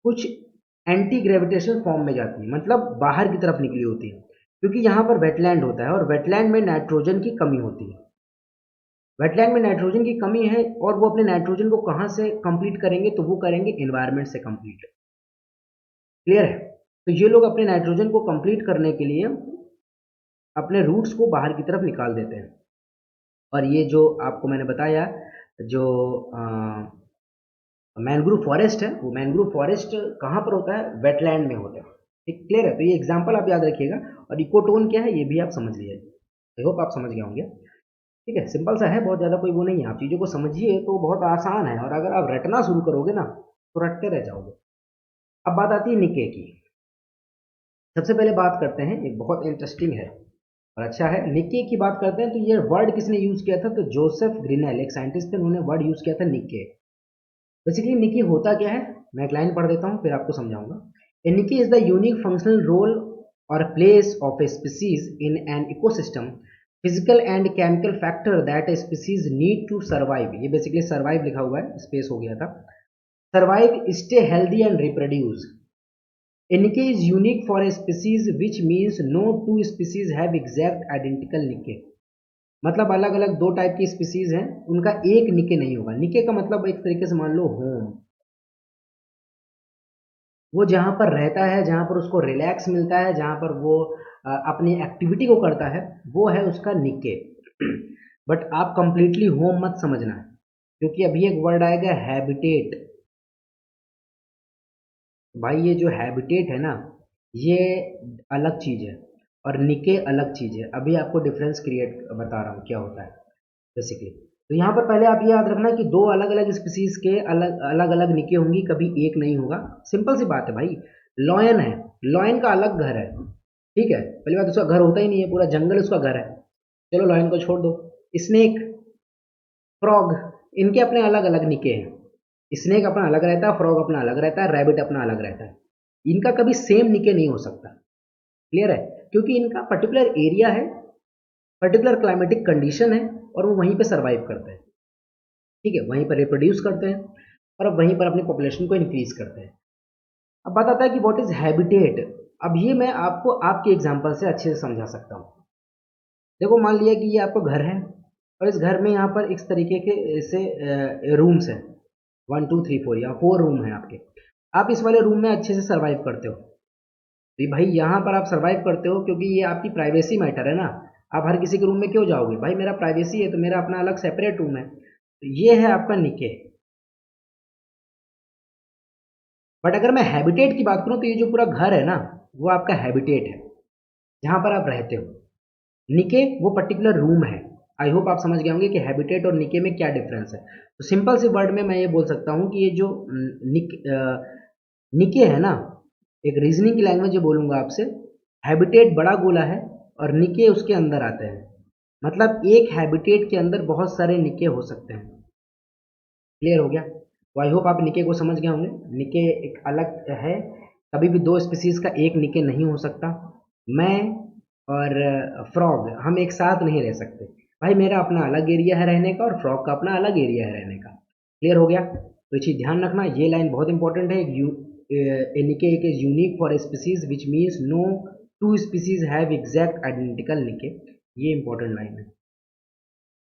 कुछ एंटी ग्रेविटेशनल फॉर्म में जाती है, मतलब बाहर की तरफ निकली होती है, क्योंकि यहाँ पर वेटलैंड होता है और वेटलैंड में नाइट्रोजन की कमी होती है। वेटलैंड में नाइट्रोजन की कमी है और वो अपने नाइट्रोजन को कहाँ से कंप्लीट करेंगे, तो वो करेंगे इन्वायरमेंट से कंप्लीट। क्लियर है? तो ये लोग अपने नाइट्रोजन को कंप्लीट करने के लिए अपने रूट्स को बाहर की तरफ निकाल देते हैं। और ये जो आपको मैंने बताया, जो मैंग्रोव फॉरेस्ट है, वो मैंग्रोव फॉरेस्ट कहाँ पर होता है? वेटलैंड में होता है। ठीक, क्लियर है? तो ये एग्जांपल आप याद रखिएगा। और इकोटोन क्या है ये भी आप समझ लीजिए। आई होप आप समझ गए होंगे। ठीक है, सिंपल सा है, बहुत ज़्यादा कोई वो नहीं है। आप चीज़ों को समझिए तो बहुत आसान है, और अगर आप रटना शुरू करोगे ना तो रटते रह जाओगे। अब बात आती है निके की। सबसे पहले बात करते हैं, एक बहुत इंटरेस्टिंग है और अच्छा है, निके की बात करते हैं। तो ये वर्ड किसने यूज़ किया था? तो जोसेफ ग्रिनेल, एक साइंटिस्ट थे, उन्होंने वर्ड यूज़ किया था निके। बेसिकली निकी होता क्या है, मैं एक लाइन पढ़ देता हूँ फिर आपको समझाऊंगा। A niche is the unique functional role और place of a species in an ecosystem, physical and chemical factor that a species need to survive. ये बेसिकली सर्वाइव लिखा हुआ है, स्पेस हो गया था। Survive, stay healthy and reproduce. A niche is unique for a species, which means no two species have exact identical niche। मतलब अलग अलग दो टाइप की स्पीसीज हैं, उनका एक निके नहीं होगा। निके का मतलब एक तरीके से मान लो होम, वो जहाँ पर रहता है, जहाँ पर उसको रिलैक्स मिलता है, जहाँ पर वो अपनी एक्टिविटी को करता है, वो है उसका निके। बट आप कंप्लीटली होम मत समझना, क्योंकि अभी एक वर्ड आएगा हैबिटेट। भाई ये जो हैबिटेट है ना, ये अलग चीज़ है और निके अलग चीज़ है। अभी आपको डिफरेंस क्रिएट बता रहा हूँ क्या होता है बेसिकली। तो यहाँ पर पहले आप ये याद रखना कि दो अलग अलग स्पीसीज के अलग अलग अलग निके होंगी, कभी एक नहीं होगा। सिंपल सी बात है भाई। लॉयन है, लॉयन का अलग घर है, ठीक है? पहली बात, उसका घर होता ही नहीं है, पूरा जंगल उसका घर है। चलो लॉयन को छोड़ दो। स्नेक, फ्रॉग, इनके अपने अलग अलग निके हैं। स्नेक अपना अलग रहता है, फ्रॉग अपना अलग रहता है, रैबिट अपना अलग रहता है। इनका कभी सेम निके नहीं हो सकता। क्लियर है? क्योंकि इनका पर्टिकुलर एरिया है, पर्टिकुलर क्लाइमेटिक कंडीशन है, और वो वहीं पे सर्वाइव करते हैं। ठीक है, वहीं पर रिप्रोड्यूस करते हैं और अब वहीं पर अपनी पॉपुलेशन को इंक्रीज करते हैं। अब बात आता है कि व्हाट इज हैबिटेट। अब ये मैं आपको आपके एग्जांपल से अच्छे से समझा सकता हूँ। देखो, मान लिया कि ये आपका घर है और इस घर में यहाँ पर इस तरीके के ऐसे रूम्स हैं, 1 2 3 4, यहाँ 4 रूम है आपके। आप इस वाले रूम में अच्छे से सर्वाइव करते हो। तो भाई यहाँ पर आप सर्वाइव करते हो क्योंकि ये आपकी प्राइवेसी मैटर है ना। आप हर किसी के रूम में क्यों जाओगे? भाई मेरा प्राइवेसी है, तो मेरा अपना अलग सेपरेट रूम है। तो ये है आपका निके। बट अगर मैं हैबिटेट की बात करूँ तो ये जो पूरा घर है ना, वो आपका हैबिटेट है, जहाँ पर आप रहते हो। निके वो पर्टिकुलर रूम है। आई होप आप समझ गए होंगे कि हैबिटेट और निके में क्या डिफरेंस है। तो सिंपल सी वर्ड में मैं ये बोल सकता हूँ कि ये जो निके है ना, एक रीजनिंग की लैंग्वेज जो बोलूँगा आपसे, हैबिटेट बड़ा गोला है और निके उसके अंदर आते हैं। मतलब एक हैबिटेट के अंदर बहुत सारे निके हो सकते हैं। क्लियर हो गया? तो आई होप आप निके को समझ गए होंगे। निके एक अलग है, कभी भी दो स्पीसीज का एक निके नहीं हो सकता। मैं और फ्रॉग हम एक साथ नहीं रह सकते। भाई मेरा अपना अलग एरिया है रहने का और फ्रॉग का अपना अलग एरिया है रहने का। क्लियर हो गया? तो ये चीज़ ध्यान रखना, ये लाइन बहुत इंपॉर्टेंट है। निके एक is unique for species which means no two species have exact identical niche. ये इंपॉर्टेंट लाइन है।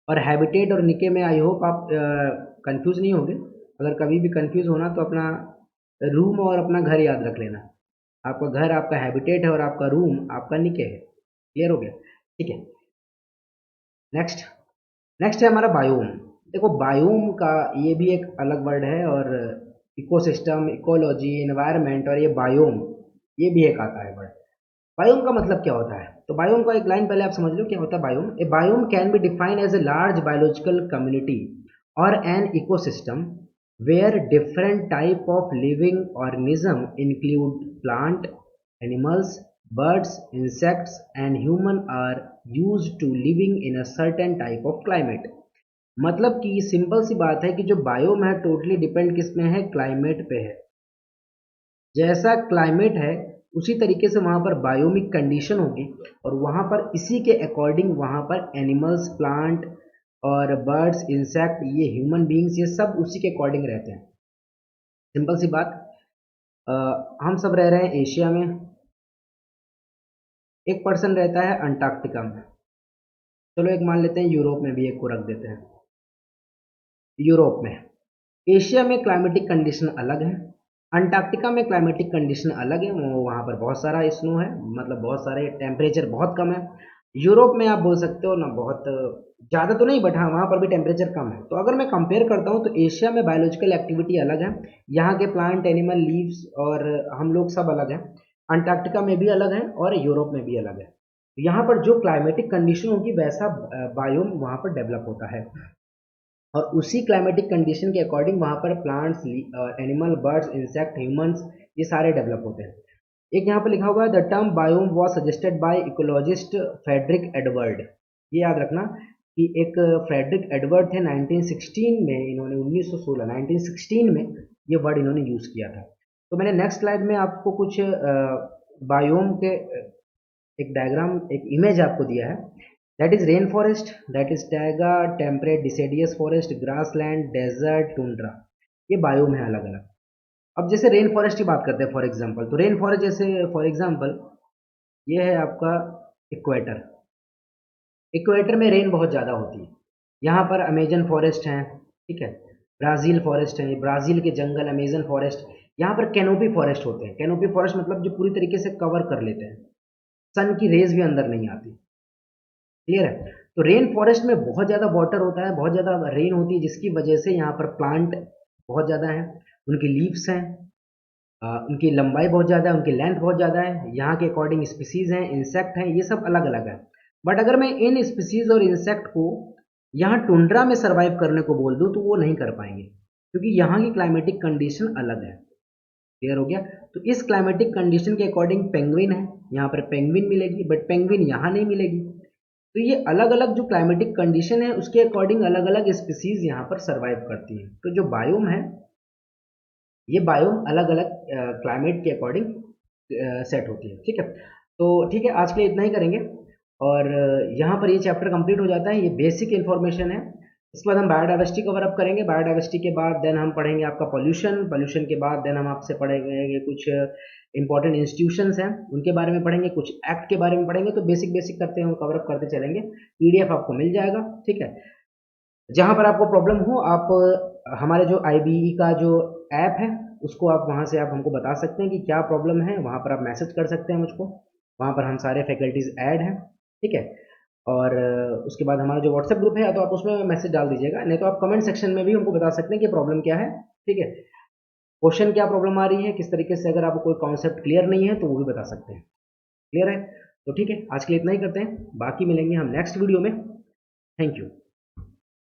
और हैबिटेट और निके में आई होप आप कंफ्यूज नहीं होंगे। अगर कभी भी कंफ्यूज होना तो अपना रूम और अपना घर याद रख लेना। आपका घर आपका हैबिटेट है और आपका रूम आपका निके है। क्लियर हो गया? ठीक है, नेक्स्ट। नेक्स्ट है हमारा बायोम। देखो, बायोम का ये भी एक अलग वर्ड है, और इकोसिस्टम, इकोलॉजी, एनवायरनमेंट और ये बायोम, ये भी एक आता है वर्ड। बायोम का मतलब क्या होता है? तो बायोम का एक लाइन पहले आप समझ लो क्या होता है biome. A biome can be defined as a large biological community और an ecosystem where different type of living organism include plant, animals, birds, insects and human are used to living in a certain type of climate। मतलब कि सिंपल सी बात है कि जो बायोम है टोटली डिपेंड किस में है? क्लाइमेट पे है। जैसा क्लाइमेट है उसी तरीके से वहाँ पर बायोमिक कंडीशन होगी, और वहाँ पर इसी के अकॉर्डिंग वहाँ पर एनिमल्स, प्लांट और बर्ड्स, इंसेक्ट, ये ह्यूमन बींग्स, ये सब उसी के अकॉर्डिंग रहते हैं। सिंपल सी बात। हम सब रह रहे हैं एशिया में, एक पर्सन रहता है अंटार्कटिका में। चलो एक मान लेते हैं यूरोप में भी एक को रख देते हैं। यूरोप में, एशिया में क्लाइमेटिक कंडीशन अलग है, अंटार्कटिका में क्लाइमेटिक कंडीशन अलग है, वहाँ पर बहुत सारा स्नो है, मतलब बहुत सारे टेम्परेचर बहुत कम है। यूरोप में आप बोल सकते हो ना बहुत ज़्यादा तो नहीं, बट हाँ वहाँ पर भी टेम्परेचर कम है। तो अगर मैं कंपेयर करता हूँ तो एशिया में बायोलॉजिकल एक्टिविटी अलग है, यहाँ के प्लांट एनिमल लीव्स और हम लोग सब अलग हैं। अंटार्कटिका में भी अलग है और यूरोप में भी अलग है। यहाँ पर जो क्लाइमेटिक कंडीशन होगी वैसा बायोम वहाँ पर डेवलप होता है, और उसी क्लाइमेटिक कंडीशन के अकॉर्डिंग वहाँ पर plants, animal, birds, insect, humans, ये सारे डेवलप होते हैं। एक यहाँ पर लिखा हुआ है the term biome was suggested by ecologist Frederick Edward. ये याद रखना कि एक फ्रेडरिक एडवर्ड थे 1916 में, इन्होंने 1916 1916 में ये वर्ड इन्होंने यूज़ किया था। तो मैंने नेक्स्ट स्लाइड में आपको कुछ बायोम के एक डायग्राम, एक इमेज आपको दिया है। That is rainforest, that is taiga, temperate deciduous forest, grassland, desert, tundra, ये बायोम है अलग अलग। अब जैसे रेन फॉरेस्ट की बात करते हैं फॉर एग्जांपल, तो रेन फॉरेस्ट जैसे फॉर एग्जांपल ये है आपका इक्वेटर। इक्वेटर में रेन बहुत ज़्यादा होती है। यहाँ पर अमेजन फॉरेस्ट है, ठीक है, ब्राज़ील फॉरेस्ट है, ब्राज़ील के जंगल, अमेजन फॉरेस्ट। यहाँ पर कैनोपी फॉरेस्ट होते हैं। कैनोपी फॉरेस्ट मतलब जो पूरी तरीके से कवर कर लेते हैं, सन की रेज भी अंदर नहीं आती। क्लियर है? तो रेन फॉरेस्ट में बहुत ज़्यादा वाटर होता है, बहुत ज़्यादा रेन होती है, जिसकी वजह से यहाँ पर प्लांट बहुत ज़्यादा हैं, उनकी लीव्स हैं, उनकी लंबाई बहुत ज़्यादा है, उनकी लेंथ बहुत ज़्यादा है, यहाँ के अकॉर्डिंग स्पीसीज़ हैं, इंसेक्ट हैं, ये सब अलग अलग है। बट अगर मैं इन स्पीसीज़ और इंसेक्ट को यहाँ टुंड्रा में सर्वाइव करने को बोल दूँ तो वो नहीं कर पाएंगे, क्योंकि यहाँ की क्लाइमेटिक कंडीशन अलग है। क्लियर हो गया? तो इस क्लाइमेटिक कंडीशन के अकॉर्डिंग पेंगुइन है, यहाँ पर पेंगुइन मिलेगी, बट पेंगुइन यहाँ नहीं मिलेगी। तो ये अलग अलग जो क्लाइमेटिक कंडीशन है उसके अकॉर्डिंग अलग अलग स्पीसीज यहाँ पर सर्वाइव करती हैं। तो जो बायोम है, ये बायोम अलग अलग क्लाइमेट के अकॉर्डिंग सेट होती है। ठीक है, तो ठीक है, आज के लिए इतना ही करेंगे, और यहाँ पर ये चैप्टर कंप्लीट हो जाता है। ये बेसिक इन्फॉर्मेशन है। इसके बाद हम बायोडाइवर्सिटी कवर अप करेंगे। बायोडाइवर्सिटी के बाद देन हम पढ़ेंगे आपका पॉल्यूशन। पॉल्यूशन के बाद देन हम आपसे पढ़ेंगे कुछ इंपॉर्टेंट इंस्टीट्यूशंस हैं उनके बारे में पढ़ेंगे, कुछ एक्ट के बारे में पढ़ेंगे। तो बेसिक बेसिक करते हैं, हम कवर अप करते चलेंगे। पीडीएफ आपको मिल जाएगा। ठीक है, जहाँ पर आपको प्रॉब्लम हो आप हमारे जो आईबीई का जो ऐप है उसको आप वहाँ से आप हमको बता सकते हैं कि क्या प्रॉब्लम है। वहाँ पर आप मैसेज कर सकते हैं मुझको, वहाँ पर हम सारे फैकल्टीज ऐड हैं। ठीक है, और उसके बाद हमारा जो व्हाट्सएप ग्रुप है तो आप उसमें मैसेज डाल दीजिएगा, नहीं तो आप कमेंट सेक्शन में भी हमको बता सकते हैं कि प्रॉब्लम क्या है। ठीक है, क्वेश्चन क्या प्रॉब्लम आ रही है, किस तरीके से, अगर आपको कोई कॉन्सेप्ट क्लियर नहीं है तो वो भी बता सकते हैं। क्लियर है? तो ठीक है, आज के लिए इतना ही करते हैं, बाकी मिलेंगे हम नेक्स्ट वीडियो में। Thank you.